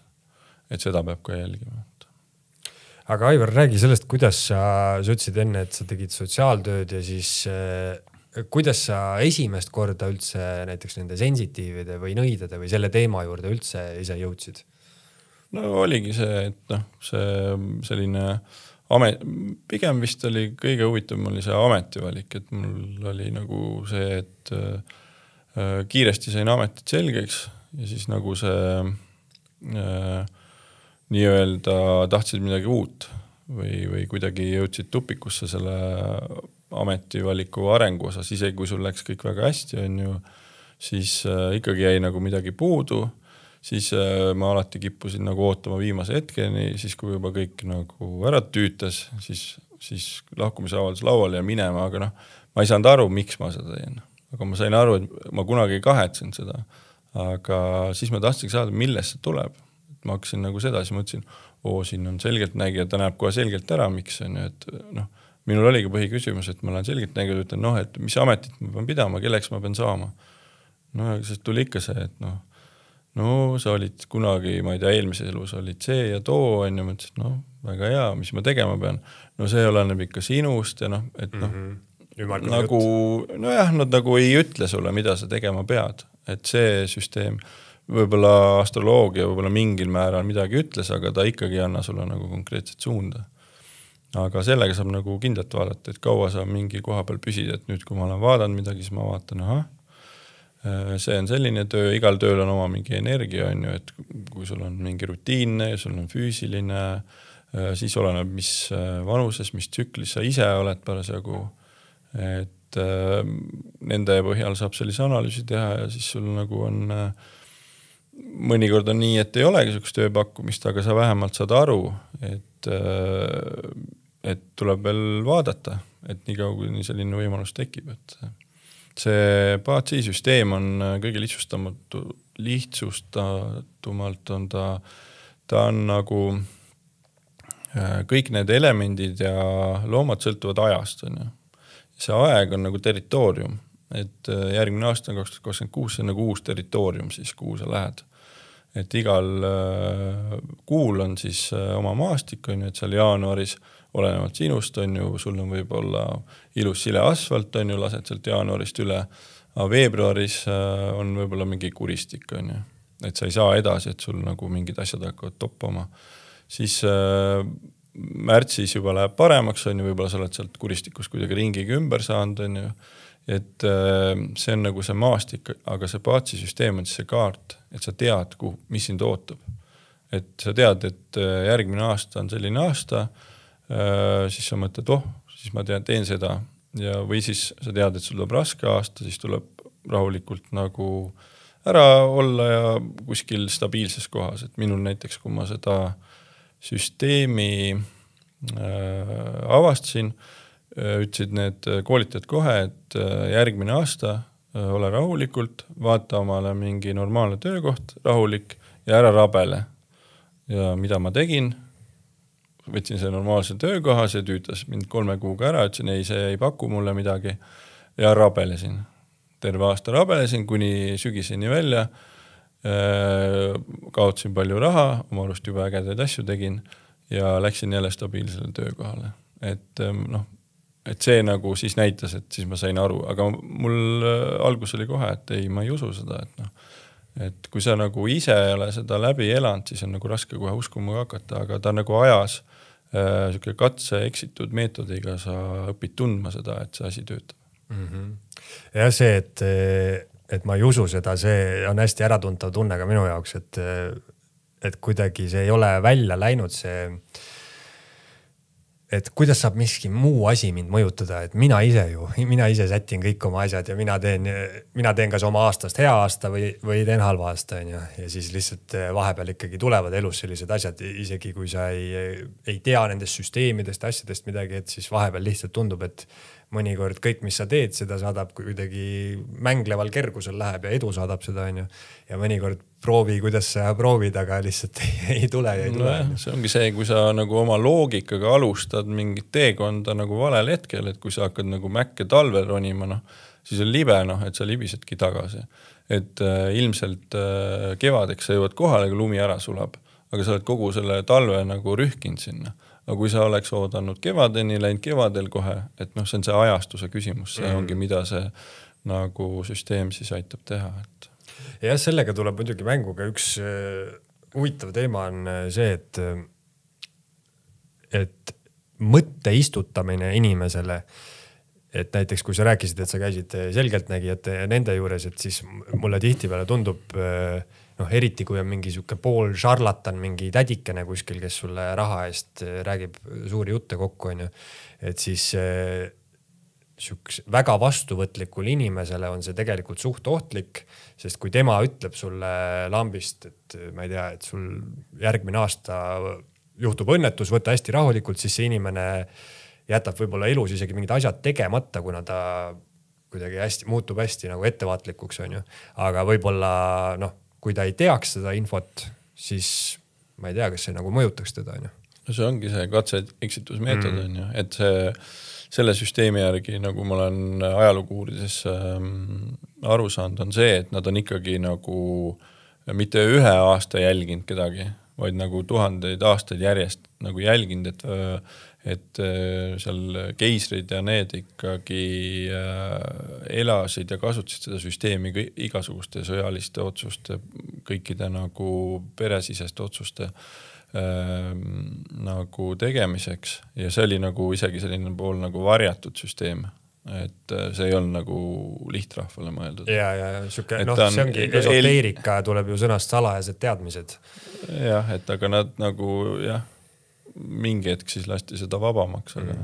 Et seda peab ka jälgima. Aga Aivar, räägi sellest, kuidas sa ütlesid enne, et sa tegid sotsiaaltööd ja siis kuidas sa esimest korda üldse näiteks nende sensitiivide või nõidade või selle teema juurde üldse ise jõudsid? No oligi see, et noh, see selline pigem vist oli kõige huvitavam oli see ametivalik, et mul oli nagu see, et kiiresti sain ametit selgeks ja siis nagu see nii-öelda tahtsid midagi uut või kuidagi jõudsid tupikusse selle ametivaliku arengu osas, isegi kui sul läks kõik väga hästi, on ju, siis ikkagi jäi nagu midagi puudu, siis ma alati kippusin nagu ootama viimase hetkeni, siis kui juba kõik nagu ära tüütas, siis lahkumisavaldus lauale ja minema, aga noh, ma ei saanud aru, miks ma seda teen. Aga ma sain aru, et ma kunagi ei kahetsen seda, aga siis ma tahtsin saada, millest see tuleb. Ma hakkasin nagu seda, siis mõtlesin, siin on selgelt nägija, ta näeb kohe selgelt ära, miks on, et noh, minul oligi põhiküsimus, et ma olen selgelt nägija, ütlen, noh, et mis ametit ma pean pidama, kelleks ma pean saama. No, sest tuli ikka see, et no, sa olid kunagi, ma ei tea, eelmises elus olid see ja too, on ju, mõtlesin, no, väga hea, mis ma tegema pean. No see oleneb ikka sinust ja noh, et noh, nagu, nojah, nad nagu ei ütle sulle, mida sa tegema pead, et see süsteem võib-olla astroloogia võib-olla mingil määral midagi ütles, aga ta ikkagi ei anna sulle nagu konkreetset suunda. Aga sellega saab nagu kindlalt vaadata, et kaua saab mingi koha peal püsida, et nüüd kui ma olen vaadanud midagi, siis ma vaatan, see on selline töö, igal tööl on oma mingi energia, on ju, et kui sul on mingi rutiinne ja sul on füüsiline, siis oleneb, mis vanuses, mis tsüklis sa ise oled parasjagu, et nende põhjal saab sellise analüüsi teha ja siis sul nagu on mõnikord on nii, et ei olegi sellist tööpakkumist, aga sa vähemalt saad aru, et tuleb veel vaadata, et nii kaua kui selline võimalus tekib. Et see PATSI-süsteem on kõige lihtsustatumalt on ta on nagu kõik need elemendid ja loomad sõltuvad ajast. On ju. See aeg on nagu territoorium. Et järgmine aasta on 2026, see on nagu uus territoorium siis, kuhu sa lähed. et igal kuul on siis oma maastik, on ju, et seal jaanuaris olenevalt sinust on ju, sul on võib-olla ilus sile asfalt, on ju, lased sealt jaanuarist üle, aga veebruaris on võib-olla mingi kuristik, on ju, et sa ei saa edasi, et sul nagu mingid asjad hakkavad toppama. Siis märtsis juba läheb paremaks, on ju, võib-olla sa oled sealt kuristikus kuidagi ringiga ümber saanud, on ju, et see on nagu see maastik, aga see paatsisüsteem on siis see kaart, et sa tead, mis sind ootab. Et sa tead, et järgmine aasta on selline aasta, siis sa mõtled, siis ma teen seda ja, või siis sa tead, et sul tuleb raske aasta, siis tuleb rahulikult nagu ära olla ja kuskil stabiilses kohas, et minul näiteks, kui ma seda süsteemi avastasin, ütlesid need koolitajad kohe, et järgmine aasta ole rahulikult, vaata omale mingi normaalne töökoht, rahulik ja ära rabele. Ja mida ma tegin? Võtsin see normaalse töökoha, see tüütas mind 3 kuuga ära, ütlesin, ei, see ei paku mulle midagi ja rabelesin. Terve aasta rabelesin, kuni sügiseni välja, kaotsin palju raha, oma arust juba ägedaid asju tegin ja läksin jälle stabiilsele töökohale. Et see nagu siis näitas, et siis ma sain aru, aga mul algus oli kohe, et ei, ma ei usu seda, et kui sa nagu ise ei ole seda läbi elanud, siis on nagu raske kohe uskuma hakata, aga ta nagu ajas katse eksitud meetodiga sa õpid tundma seda, et see asi töötab. Ja see, et ma ei usu seda, see on hästi äratuntav tunne ka minu jaoks, et kuidagi see ei ole välja läinud see, et kuidas saab miski muu asi mind mõjutada, et mina ise sätin kõik oma asjad ja mina teen kas oma aastast hea aasta või teen halva aasta, on ju. Ja siis lihtsalt vahepeal ikkagi tulevad elus sellised asjad, isegi kui sa ei tea nendest süsteemidest, asjadest midagi, et siis vahepeal lihtsalt tundub, et mõnikord kõik, mis sa teed, seda saadab kuidagi mängleval kergusel läheb ja edu saadab seda, on ju. Ja mõnikord proovi, kuidas sa proovid, aga lihtsalt ei tule ja ei tule. See ongi see, kui sa nagu oma loogikaga alustad mingit teekonda nagu valel hetkel, et kui sa hakkad nagu mäkke talvel ronima, siis on libe, et sa libisedki tagasi. Et ilmselt kevadeks sa jõuad kohale, kui lumi ära sulab, aga sa oled kogu selle talve nagu rühkinud sinna. Aga kui sa oleks oodanud kevadeni, läinud kevadel kohe, et see on see ajastuse küsimus, see ongi, mida see nagu süsteem siis aitab teha. Ja sellega tuleb muidugi mänguga üks huvitav teema on see, et mõtte istutamine inimesele, et näiteks kui sa rääkisid, et sa käisid selgeltnägijate ja nende juures, et siis mulle tihtipeale tundub, eriti kui on mingi siuke pool šarlatan, mingi tädikene kuskil, kes sulle raha eest räägib suuri jutte kokku, on ju. Et siis väga vastuvõtlikul inimesele on see tegelikult suht ohtlik, sest kui tema ütleb sulle lambist, et ma ei tea, et sul järgmine aasta juhtub õnnetus, võtta hästi rahulikult, siis see inimene jätab võib-olla elus isegi mingid asjad tegemata, kuna ta kuidagi muutub hästi nagu ettevaatlikuks, on ju. Aga võib-olla, kui ta ei teaks seda infot, siis ma ei tea, kas see nagu mõjutaks teda, on ju. See ongi see katse-eksitusmeetod, on ju, et selle süsteemi järgi, nagu ma olen ajalugu uurides aru saanud, on see, et nad on ikkagi nagu mitte 1 aasta jälginud kedagi, vaid nagu 1000 aastaid järjest nagu jälginud, et seal keisrid ja need ikkagi elasid ja kasutasid seda süsteemi igasuguste sõjaliste otsuste, kõikide nagu peresiseste otsuste nagu tegemiseks ja see oli nagu isegi selline pool nagu varjatud süsteem, et see ei olnud nagu lihtrahvale mõeldud. Ja siuke, see ongi esoteerika, tuleb ju sõnast salajased teadmised. Jah, et aga nad nagu mingi hetk siis lasti seda vabamaks. Aga...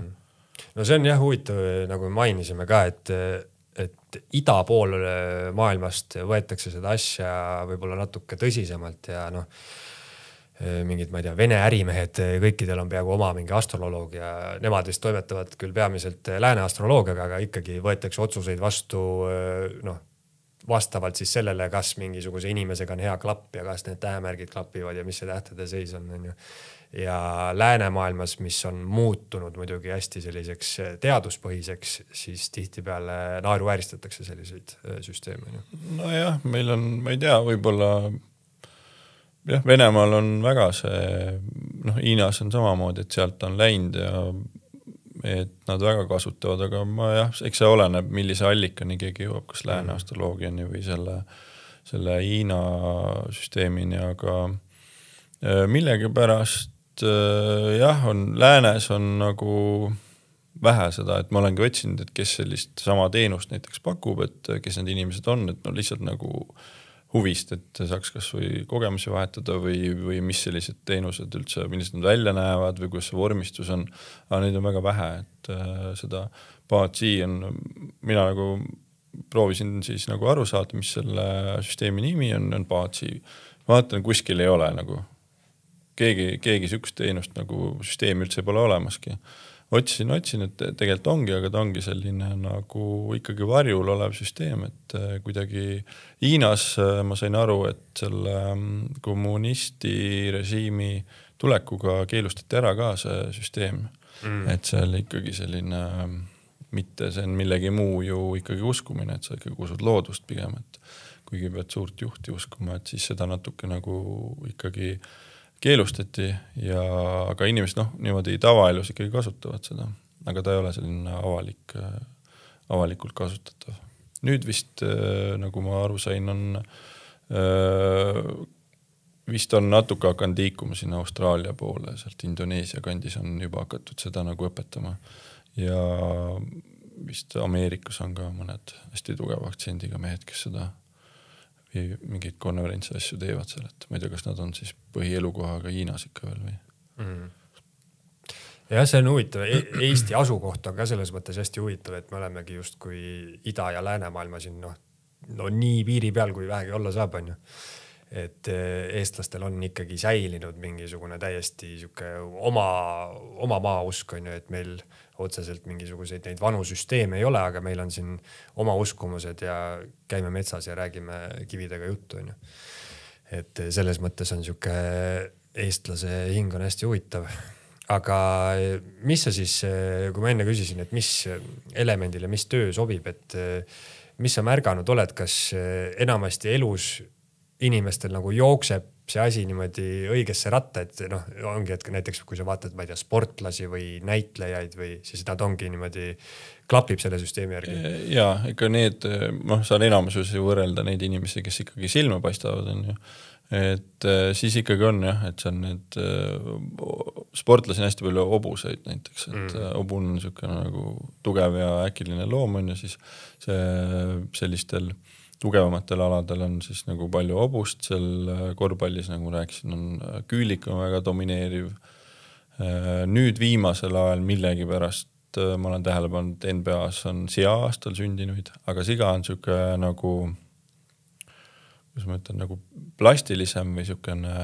No see on huvitav, nagu me mainisime ka, et ida pool maailmast võetakse seda asja võib-olla natuke tõsisemalt ja mingid, ma ei tea, Vene ärimehed, kõikidel on peaaegu oma mingi astroloog ja nemad vist toimetavad küll peamiselt lääne astroloogiaga, aga ikkagi võetakse otsuseid vastu vastavalt siis sellele, kas mingisuguse inimesega on hea klapp ja kas need tähemärgid klapivad ja mis see tähtede seis on ju. Ja läänemaailmas, mis on muutunud muidugi hästi selliseks teaduspõhiseks, siis tihtipeale naeruvääristatakse selliseid süsteeme. Nojah, meil on, ma ei tea, võib-olla jah, Venemaal on väga see, Hiinas on samamoodi, et sealt on läinud ja et nad väga kasutavad, aga eks see oleneb, millise allikani keegi jõuab, kas lääne astroloogiani või selle Hiina süsteemini, aga millegipärast on läänes on nagu vähe seda, et ma olengi otsinud, et kes sellist sama teenust näiteks pakub, et kes need inimesed on, et lihtsalt nagu huvist, et saaks kas või kogemusi vahetada või mis sellised teenused üldse, millised nad välja näevad või kuidas see vormistus on, aga neid on väga vähe, et seda Baatsi on, mina nagu proovisin siis nagu aru saada, mis selle süsteemi nimi on Baatsi. Vaatan, kuskil ei ole nagu keegi sükst teenust nagu süsteemi üldse pole olemaski. Otsin, et tegelikult ongi, aga ta ongi selline nagu ikkagi varjul olev süsteem, et kuidagi Hiinas ma sain aru, et selle kommunisti režiimi tulekuga keelustati ära ka see süsteem, et seal ikkagi selline, mitte see on millegi muu ju ikkagi uskumine, et sa ikkagi usud loodust pigem, et kuigi pead suurt juhti uskuma, et siis seda natuke nagu ikkagi keelustati ja aga inimesed niimoodi tavaelus ikkagi kasutavad seda, aga ta ei ole selline avalikult kasutatav. Nüüd vist, nagu ma aru sain, vist on natuke hakanud liikuma sinna Austraalia poole, sealt Indoneesia kandis on juba hakatud seda nagu õpetama ja vist Ameerikas on ka mõned hästi tugeva aktsendiga mehed, kes seda või mingid konverentsi asju teevad seal, et ma ei tea, kas nad on siis põhielukohaga Hiinas ikka veel või? Ja see on huvitav. Eesti asukoht on ka selles mõttes hästi huvitav, et me olemegi just kui ida- ja läänemaailma siin nii piiri peal, kui vähegi olla saab, on ju. Et eestlastel on ikkagi säilinud mingisugune täiesti oma maausk, on ju, et meil otseselt mingisuguseid neid vanu süsteeme ei ole, aga meil on siin oma uskumused ja käime metsas ja räägime kividega juttu, on ju. Et selles mõttes on siuke eestlase hing on hästi huvitav. Aga mis sa siis, kui ma enne küsisin, et mis elemendile, mis töö sobib, et mis sa märganud oled, kas enamasti elus inimestel nagu jookseb see asi niimoodi õigesse ratta, et ongi, et näiteks kui sa vaatad, ma ei tea, sportlasi või näitlejaid või siis nad ongi niimoodi, klapib selle süsteemi järgi. Ja, ikka need, saan enamuses ju võrrelda neid inimesi, kes ikkagi silma paistavad, on ju. Et siis ikkagi on jah, et see on need sportlasi on hästi palju obuseid näiteks, et obun on niisugune nagu tugev ja äkiline loom on ja siis sellistel tugevamatel aladel on siis nagu palju obust, seal korvpallis, nagu rääkisin, on küülik on väga domineeriv. Nüüd viimasel ajal millegi pärast ma olen tähele pannud, NBA-s on sea-aastal sündinuid, aga siga on siuke nagu, kus ma ütlen, nagu plastilisem või siukene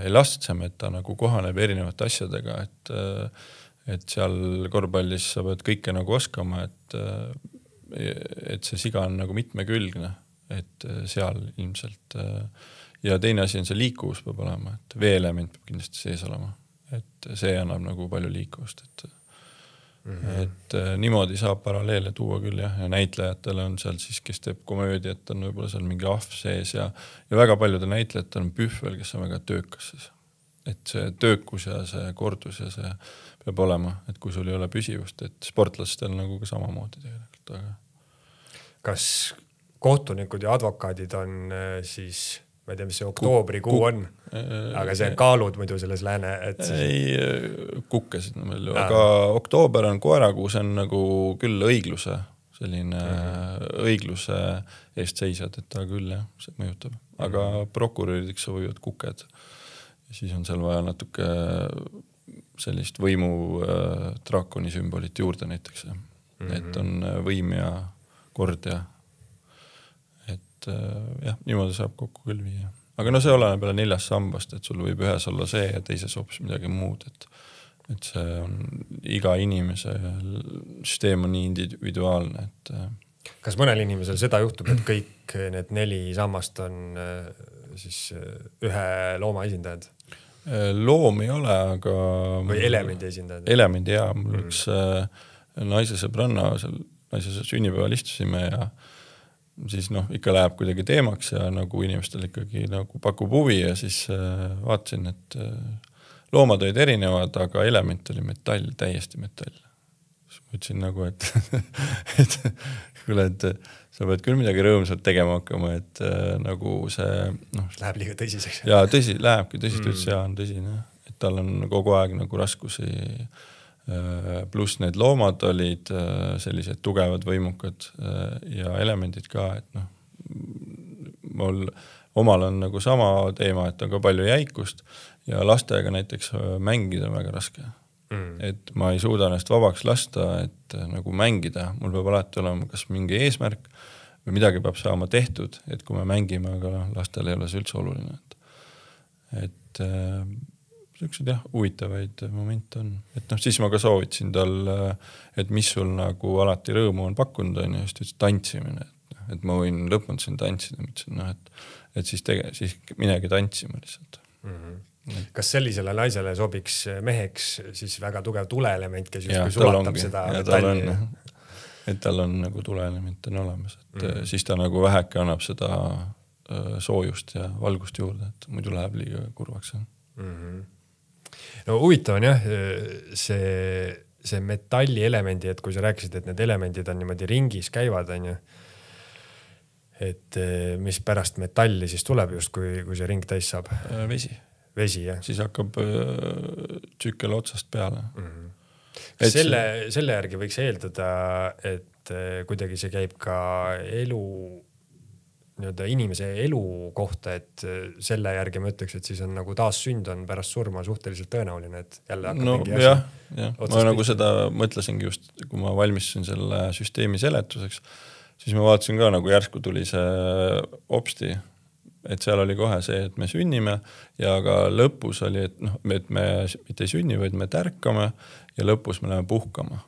elastsem, et ta nagu kohaneb erinevate asjadega, et seal korvpallis sa pead kõike nagu oskama, et see siga on nagu mitmekülgne, et seal ilmselt ja teine asi on see liikuvus peab olema, et veeelement peab kindlasti sees olema, et see annab nagu palju liikuvust, et niimoodi saab paralleele tuua küll jah, ja näitlejatele on seal siis, kes teeb komöödiat, on võib-olla seal mingi ahv sees ja väga paljudel näitlejatel on pühvel, kes on väga töökas siis. Et see töökus ja see kordus ja see peab olema, et kui sul ei ole püsivust, et sportlastel nagu ka samamoodi tegelikult. Aga... Kas kohtunikud ja advokaadid on siis, ma ei tea, mis see oktoobrikuu on, aga see on kaalud muidu selles lääne, et siis... Ei, kukkesid meil ju, aga oktoober on koerakuu, see on nagu küll õigluse, selline õigluse eest seisjad, et ta küll jah, see mõjutab. Aga prokurörideks võivad kuked. Siis on seal vaja natuke sellist võimu draakoni sümbolit juurde näiteks. Et on võim ja kord ja jah, niimoodi saab kokku küll viia. Aga see oleneb peale 4 sambast, et sul võib ühes olla see ja teises hoopis midagi muud, et see on iga inimese süsteem on nii individuaalne, et... Kas mõnel inimesel seda juhtub, et kõik need 4 sammast on siis ühe looma esindajad? Loom ei ole, aga... Või elemendi esindajad? Elemendi, jaa. Mul üks naise sõbranna, naise sünnipäeval istusime ja siis noh, ikka läheb kuidagi teemaks ja nagu inimestel ikkagi nagu pakub huvi ja siis vaatasin, et loomad olid erinevad, aga element oli metall, täiesti metall. Siis ma ütlesin nagu, et kuule, et sa pead küll midagi rõõmsalt tegema hakkama, et nagu see läheb liiga tõsiseks. Ja tõsi, lähebki tõsist üldse ja on tõsine, et tal on kogu aeg nagu raskusi. Pluss need loomad olid sellised tugevad, võimukad ja elemendid ka, et mul omal on nagu sama teema, et on ka palju jäikust ja lastega näiteks mängida on väga raske. Et ma ei suuda ennast vabaks lasta, et nagu mängida, mul peab alati olema kas mingi eesmärk või midagi peab saama tehtud, et kui me mängime, aga lastel ei ole see üldse oluline. Et sellised huvitavaid momente on. Et siis ma ka soovitasin tal, et mis sul nagu alati rõõmu on pakkunud, on just tantsimine. Et ma võin lõpuni siin tantsida, mõtlesin, et siis minegi tantsima lihtsalt. Kas sellisele naisele sobiks meheks siis väga tugev tuleelement, kes just kui sulatab seda metalli? Et tal on nagu tuleelement on olemas, et siis ta nagu väheke annab seda soojust ja valgust juurde, et muidu läheb liiga kurvaks. No huvitav on jah, see metalli elemendi, et kui sa rääkisid, et need elemendid on niimoodi ringis käivad, on ju, et mis pärast metalli siis tuleb just, kui see ring täis saab? Vesi, jah. Siis hakkab tsükkel otsast peale. Selle järgi võiks eeldada, et kuidagi see käib ka inimese elu kohta, et selle järgi ma ütleks, et siis on nagu taassünd on pärast surma suhteliselt tõenäoline, et jälle hakkab mingi asi. Ma nagu seda mõtlesingi just, kui ma valmistasin selle süsteemi seletuseks, siis ma vaatasin ka nagu järsku tuli see opsti, et seal oli kohe see, et me sünnime ja ka lõpus oli, et et me mitte ei sünni, vaid me tärkame ja lõpus me läheme puhkama.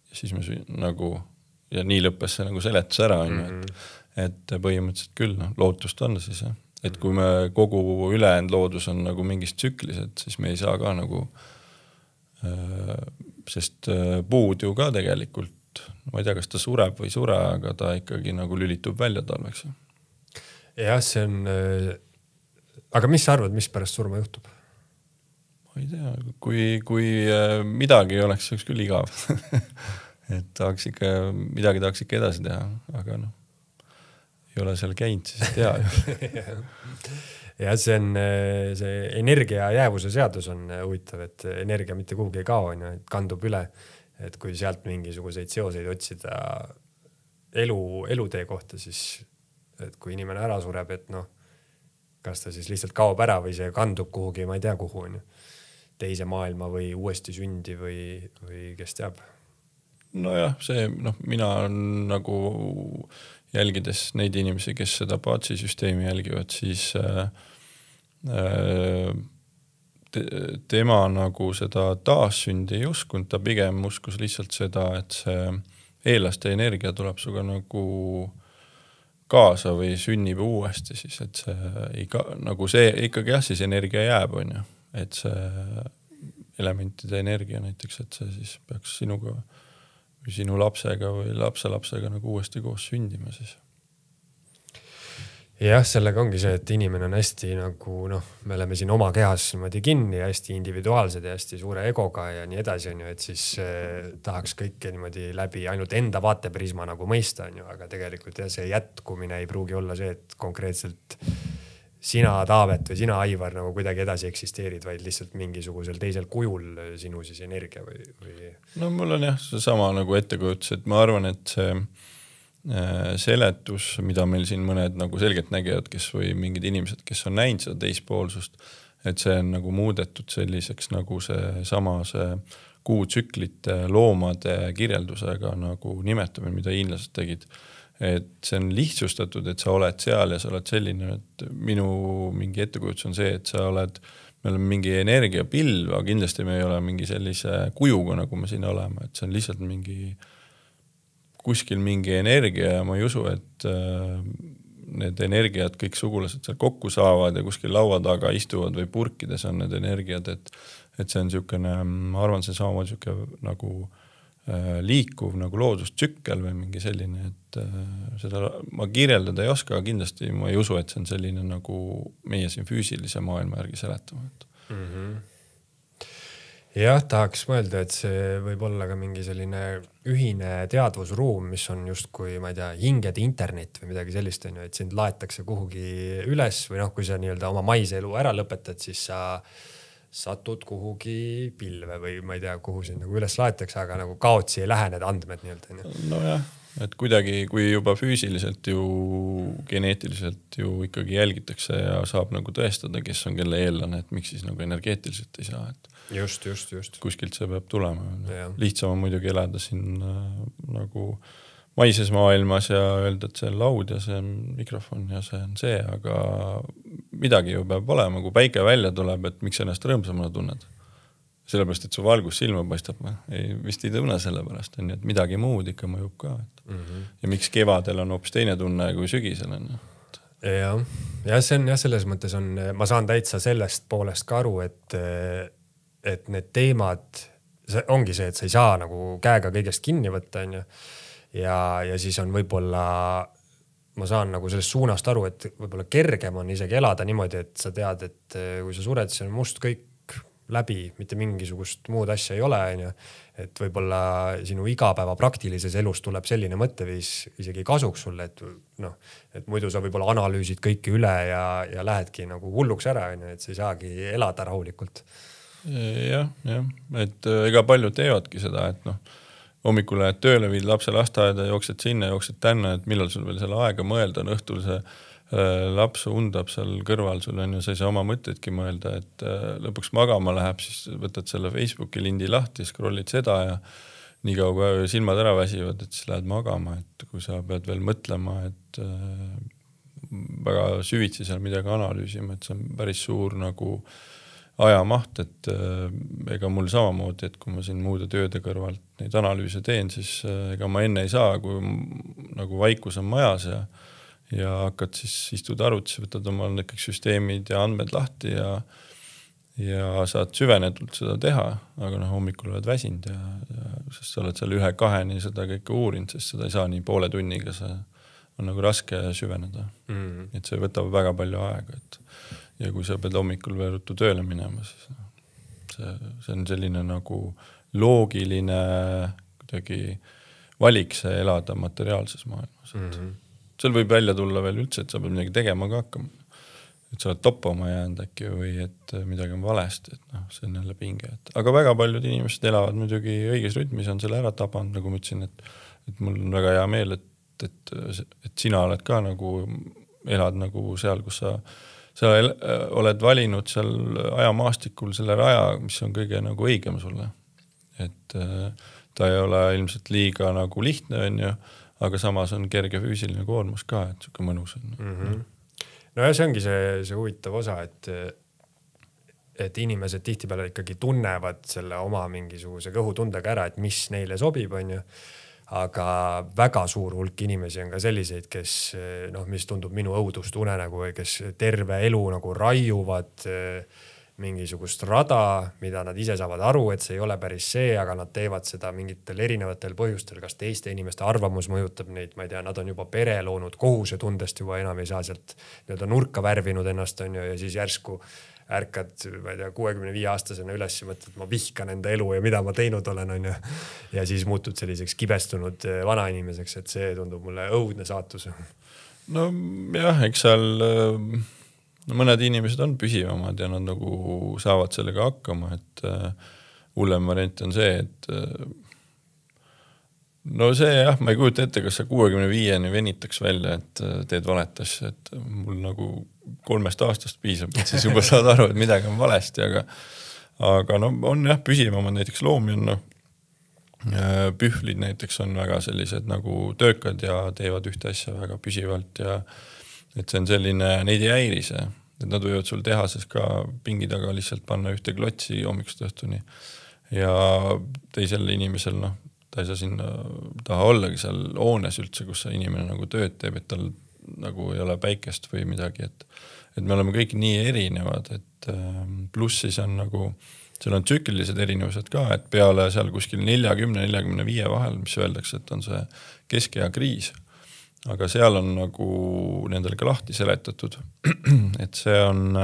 Ja siis me nagu, ja nii lõppes see nagu seletus ära, et põhimõtteliselt küll, lootust on siis, et kui me kogu ülejäänud loodus on nagu mingis tsüklis, et siis me ei saa ka nagu, sest puud ju ka tegelikult, ma ei tea, kas ta sureb või sure, aga ta ikkagi nagu lülitub välja talveks. Jah, see on, aga mis sa arvad, mis pärast surma juhtub? Ma ei tea, kui midagi oleks, see oleks küll igav, et midagi tahaks ikka edasi teha, aga ei ole seal käinud, siis ei tea. Ja see energia jäävuse seadus on huvitav, et energia mitte kuhugi ei kao, et kandub üle, et kui sealt mingisuguseid seoseid otsida elutee kohta, siis et kui inimene ära sureb, et kas ta siis lihtsalt kaob ära või see kandub kuhugi, ma ei tea kuhu, teise maailma või uuesti sündi või kes teab? Nojah, see, mina on nagu jälgides neid inimesi, kes seda Paatsi süsteemi jälgivad, siis tema nagu seda taassündi ei uskunud, ta pigem uskus lihtsalt seda, et see eelaste energia tuleb suga nagu kaasa või sünnib uuesti siis, et see ikkagi jah, siis energia jääb, on ju, et see elementide energia näiteks, et see siis peaks sinuga või sinu lapsega või lapselapsega nagu uuesti koos sündima siis. Jah, sellega ongi see, et inimene on hästi nagu, me oleme siin oma kehas niimoodi kinni ja hästi individuaalsed ja hästi suure egoga ja nii edasi on ju, et siis tahaks kõike niimoodi läbi ainult enda vaateprisma nagu mõista on ju, aga tegelikult jah, see jätkumine ei pruugi olla see, et konkreetselt sina, Taavet või sina, Aivar nagu kuidagi edasi eksisteerid, vaid lihtsalt mingisugusel teisel kujul sinu siis energia või... No mul on jah, see sama nagu ettekujutus, et ma arvan, et see seletus, mida meil siin mõned nagu selgelt nägijad, kes või mingid inimesed, kes on näinud seda teispoolsust, et see on nagu muudetud selliseks nagu see kuutsüklite loomade kirjeldusega nagu nimetamine, mida hiinlased tegid. Et see on lihtsustatud, et sa oled seal ja sa oled selline, et minu mingi ettekujutus on see, et sa oled, me oleme mingi energiapilv, aga kindlasti me ei ole mingi sellise kujuga, nagu me siin oleme, et see on lihtsalt kuskil mingi energia ja ma ei usu, et need energiad kõik sugulased seal kokku saavad ja kuskil laua taga istuvad või purkides on need energiad, et see on niisugune, ma arvan, see samamoodi niisugune nagu liikuv nagu loodustsükkel või mingi selline, et seda ma kirjeldada ei oska, kindlasti ma ei usu, et see on selline nagu meie siin füüsilise maailma järgi seletama. Jah, tahaks mõelda, et see võib olla ka mingi selline ühine teadvusruum, mis on justkui, ma ei tea, hingede internet või midagi sellist, et sind laetakse kuhugi üles või kui sa nii-öelda oma maise elu ära lõpetad, siis sa satud kuhugi pilve või ma ei tea, kuhu sind nagu üles laetakse, aga nagu kaotsi ei lähe need andmed nii-öelda. No jah, et kuidagi, kui juba füüsiliselt ju, geneetiliselt ju ikkagi jälgitakse ja saab nagu tõestada, kes on kelle eellane, et miks siis nagu energeetiliselt ei saa, et just. Kuskilt see peab tulema. Lihtsam on muidugi elada siin nagu maises maailmas ja öelda, et see on laud ja see on mikrofon ja see on see, aga midagi ju peab olema, kui päike välja tuleb, et miks ennast rõõmsamana tunned. Sellepärast, et su valgus silma paistab, vist ei tunne sellepärast, et midagi muud ikka mõjub ka. Ja miks kevadel on hoopis teine tunne kui sügisel on. Ja see on selles mõttes on, ma saan täitsa sellest poolest ka aru, et need teemad, see ongi see, et sa ei saa nagu käega kõigest kinni võtta, on ju. Ja siis on võib-olla, ma saan nagu sellest suunast aru, et võib-olla kergem on isegi elada niimoodi, et sa tead, et kui sa sured, see on must kõik läbi, mitte mingisugust muud asja ei ole, on ju. Et võib-olla sinu igapäeva praktilises elus tuleb selline mõtteviis isegi kasuks sulle, et muidu sa võib-olla analüüsid kõike üle ja lähedki nagu hulluks ära, on ju, et sa ei saagi elada rahulikult. Jah, et ega paljud teevadki seda, et hommikul lähed tööle, viid lapse lasteaeda, jooksed sinna, jooksed tänna, et millal sul veel selle aega mõelda on, õhtul see laps undab seal kõrval, sul on ju, sa ei saa oma mõtteidki mõelda, et lõpuks magama läheb, siis võtad selle Facebooki lindi lahti, scrollid seda ja nii kaua kui silmad ära väsivad, et siis lähed magama, et kui sa pead veel mõtlema, et väga süvitsi seal midagi analüüsima, et see on päris suur nagu ajamaht, et ega mul samamoodi, et kui ma siin muude tööde kõrvalt neid analüüse teen, siis ega ma enne ei saa, kui nagu vaikus on majas ja hakkad siis istud arvutis, võtad omal kõik süsteemid ja andmed lahti ja saad süvenetult seda teha, aga hommikul oled väsinud ja sest sa oled seal 1-2 seda kõike uurinud, sest seda ei saa nii poole tunniga, see on nagu raske süveneda. Et see võtab väga palju aega, ja kui sa pead hommikul veel ruttu tööle minema, siis see on selline nagu loogiline kuidagi valik see elada materiaalses maailmas. Seal võib välja tulla veel üldse, et sa pead midagi tegema ka hakkama. Et sa oled toppama jäänud äkki või et midagi on valesti, et see on jälle pinge. Aga väga paljud inimesed elavad muidugi õiges rütmis, on selle ära tabanud, nagu ma ütlesin, et mul on väga hea meel, et sina oled ka nagu, elad nagu seal, kus sa oled valinud seal ajamaastikul selle raja, mis on kõige nagu õigem sulle. Et ta ei ole ilmselt liiga nagu lihtne, on ju, aga samas on kerge füüsiline koormus ka, et siuke mõnus on. No ja see ongi see huvitav osa, et inimesed tihtipeale ikkagi tunnevad selle oma mingisuguse kõhutundega ära, et mis neile sobib, on ju. Aga väga suur hulk inimesi on ka selliseid, kes, mis tundub minu õudust unenägu, kes terve elu nagu raiuvad mingisugust rada, mida nad ise saavad aru, et see ei ole päris see, aga nad teevad seda mingitel erinevatel põhjustel, kas teiste inimeste arvamus mõjutab neid, ma ei tea, nad on juba pere loonud kohusetundest juba enam ei saa sealt nurka värvinud ennast, on ju, ja siis järsku ärkad, ma ei tea, 65-aastasena üles ja mõtled, ma vihkan enda elu ja mida ma teinud olen, on ju. Ja siis muutud selliseks kibestunud vanainimeseks, et see tundub mulle õudne saatus. No jah, eks seal mõned inimesed on püsivamad ja nad nagu saavad sellega hakkama, et hullem variant on see, et no see jah, ma ei kujuta ette, kas sa 65-ni venitaks välja, et teed valetas, et mul nagu 3 aastast piisab, et siis juba saad aru, et midagi on valesti, aga on jah, püsivamad näiteks loomi on, pühvlid näiteks on väga sellised nagu töökad ja teevad ühte asja väga püsivalt ja et see on selline, neid ei häiri see, et nad võivad sul tehases ka pingi taga lihtsalt panna ühte klotsi hommikust õhtuni ja teisel inimesel, ta ei saa sinna taha ollagi seal hoones üldse, kus see inimene nagu tööd teeb, et tal nagu ei ole päikest või midagi, et me oleme kõik nii erinevad, et pluss siis on nagu seal on tsüklilised erinevused ka, et peale seal kuskil 40-45 vahel, mis öeldakse, et on see keskea kriis, aga seal on nagu nendel ka lahti seletatud, et see on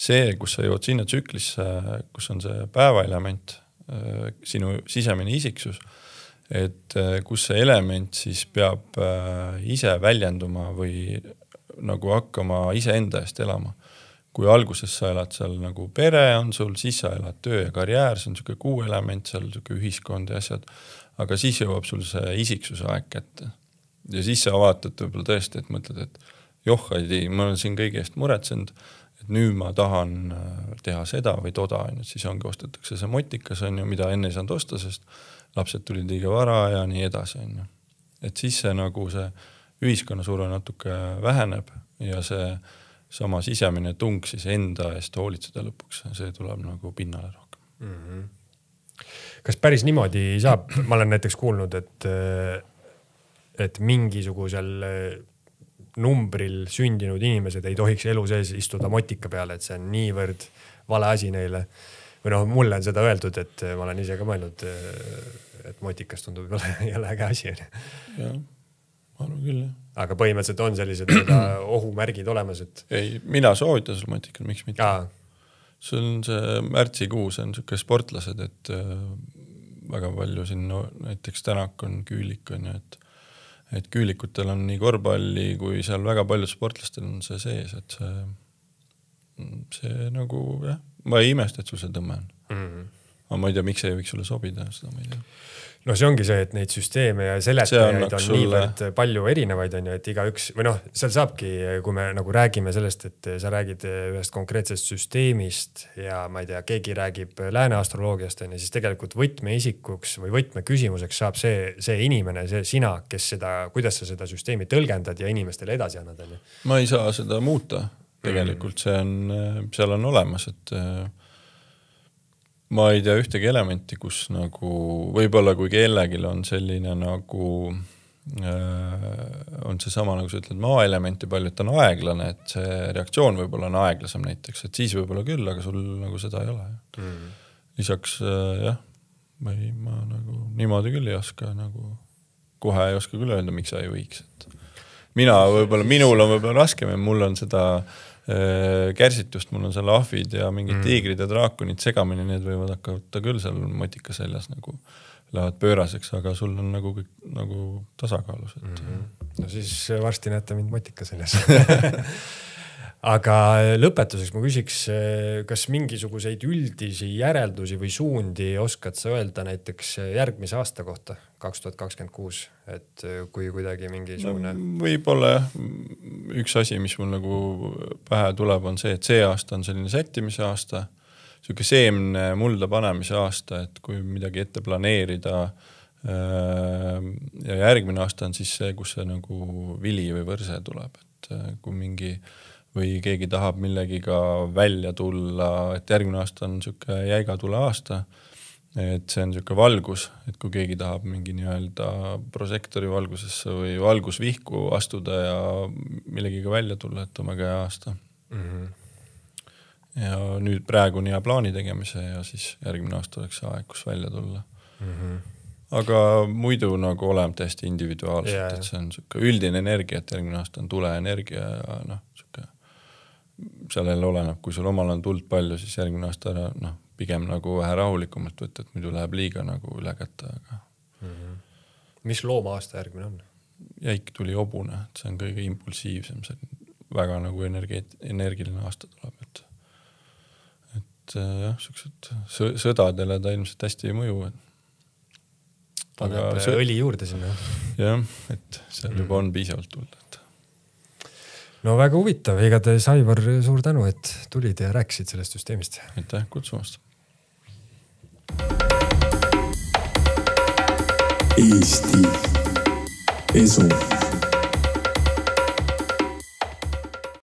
see, kus sa jõud sinna tsüklisse, kus on see päevaelement, sinu sisemine isiksus, et kus see element siis peab ise väljenduma või nagu hakkama ise enda eest elama. Kui alguses sa elad seal nagu pere on sul, siis sa elad töö ja karjäär, see on selline kuu element, seal selline ühiskond ja asjad, aga siis jõuab sul see isiksuse aeg kätte. Ja siis sa vaatad võib-olla tõesti, et mõtled, et Haidi, ma olen siin kõige eest muretsenud, et nüüd ma tahan teha seda või toda, siis ongi ostetakse see motikas, on ju, mida enne ei saanud osta, sest lapsed tulid liiga vara ja nii edasi. On ju. Et siis see nagu see ühiskonna surve natuke väheneb ja see sama sisemine tung siis enda eest hoolitseda lõpuks, see tuleb nagu pinnale rohkem. Mm-hmm. Kas päris niimoodi saab, ma olen näiteks kuulnud, et mingisugusel numbril sündinud inimesed ei tohiks elu sees istuda motika peale, et see on niivõrd vale asi neile. Või noh, mulle on seda öeldud, et ma olen ise ka mõelnud, et motikas tundub jälle äge asi. Jah, ma arvan küll. Aga põhimõtteliselt on sellised ohumärgid olemas, et... Ei, mina soovitan sul motikat, miks mitte? See on see märtsikuus, on selline sportlased, et väga palju siin näiteks Tänak on Küülik, on ju, et Küülikutel on nii korvpalli kui seal väga paljud sportlastel on see sees, et see nagu, jah, ma ei imesta, et sul see tõmme on. Aga ma ei tea, miks ei võiks sulle sobida, seda ma ei tea. No see ongi see, et neid süsteeme ja seletajaid on niivõrd palju erinevaid, on ju, et iga üks, või noh, seal saabki, kui me nagu räägime sellest, et sa räägid ühest konkreetsest süsteemist ja ma ei tea, keegi räägib lääne astroloogiast, on ju, siis tegelikult võtmeisikuks või võtmeküsimuseks saab see inimene, see sina, kes seda, kuidas sa seda süsteemi tõlgendad ja inimestele edasi annad, on ju. Ma ei saa seda muuta. Tegelikult seal on olemas, et ma ei tea ühtegi elementi, kus nagu võib-olla kui kellegil on selline nagu on see sama, nagu sa ütled, maaelementi palju, et on aeglane, et see reaktsioon võib-olla on aeglasem näiteks, et siis võib-olla küll, aga sul nagu seda ei ole. Lisaks jah, ma nagu niimoodi küll ei oska, nagu kohe ei oska küll öelda, miks sa ei võiks. Minul on võib-olla raskem ja mul on seda kärsitust, mul on seal ahvid ja mingid tiigrid ja draakonid segamini, need võivad hakata küll seal motika seljas nagu lähevad pööraseks, aga sul on nagu kõik nagu tasakaalus. No siis varsti näete mind motika seljas. Aga lõpetuseks ma küsiks, kas mingisuguseid üldisi järeldusi või suundi oskad sa öelda näiteks järgmise aasta kohta, 2026, et kui kuidagi mingisugune... No, võib-olla üks asi, mis mul nagu pähe tuleb, on see, et see aasta on selline sättimise aasta, selline seemne mulda panemise aasta, et kui midagi ette planeerida ja järgmine aasta on siis see, kus see nagu vili või võrse tuleb, et kui mingi või keegi tahab millegiga välja tulla, et järgmine aasta on selline jäigatule aasta, et see on selline valgus, et kui keegi tahab mingi nii-öelda prosektori valgusesse või valgusvihku astuda ja millegiga välja tulla, et on väga hea aasta. Ja nüüd praegu on hea plaani tegemise ja siis järgmine aasta oleks aeg, kus välja tulla. Aga muidu nagu oleme täiesti individuaalselt, et see on selline üldine energia, et järgmine aasta on tuleenergia ja noh, sellele oleneb, kui sul omal on tuld palju, siis järgmine aasta pigem nagu vähe rahulikumalt võtta, et muidu läheb liiga nagu üle kätte. Aga... Mis looma aasta järgmine on? Jäik tuli hobune, et see on kõige impulsiivsem, see väga nagu energiline aasta tuleb. Et jah, sellised sõdadele ta ilmselt hästi ei mõju. Paneb õli juurde sinna. Jah, et seal juba on piisavalt tulnud. No väga huvitav, igatahes Aivar, suur tänu, et tulid ja rääkisid sellest süsteemist. Aitäh kutsumast. Eesti Esu.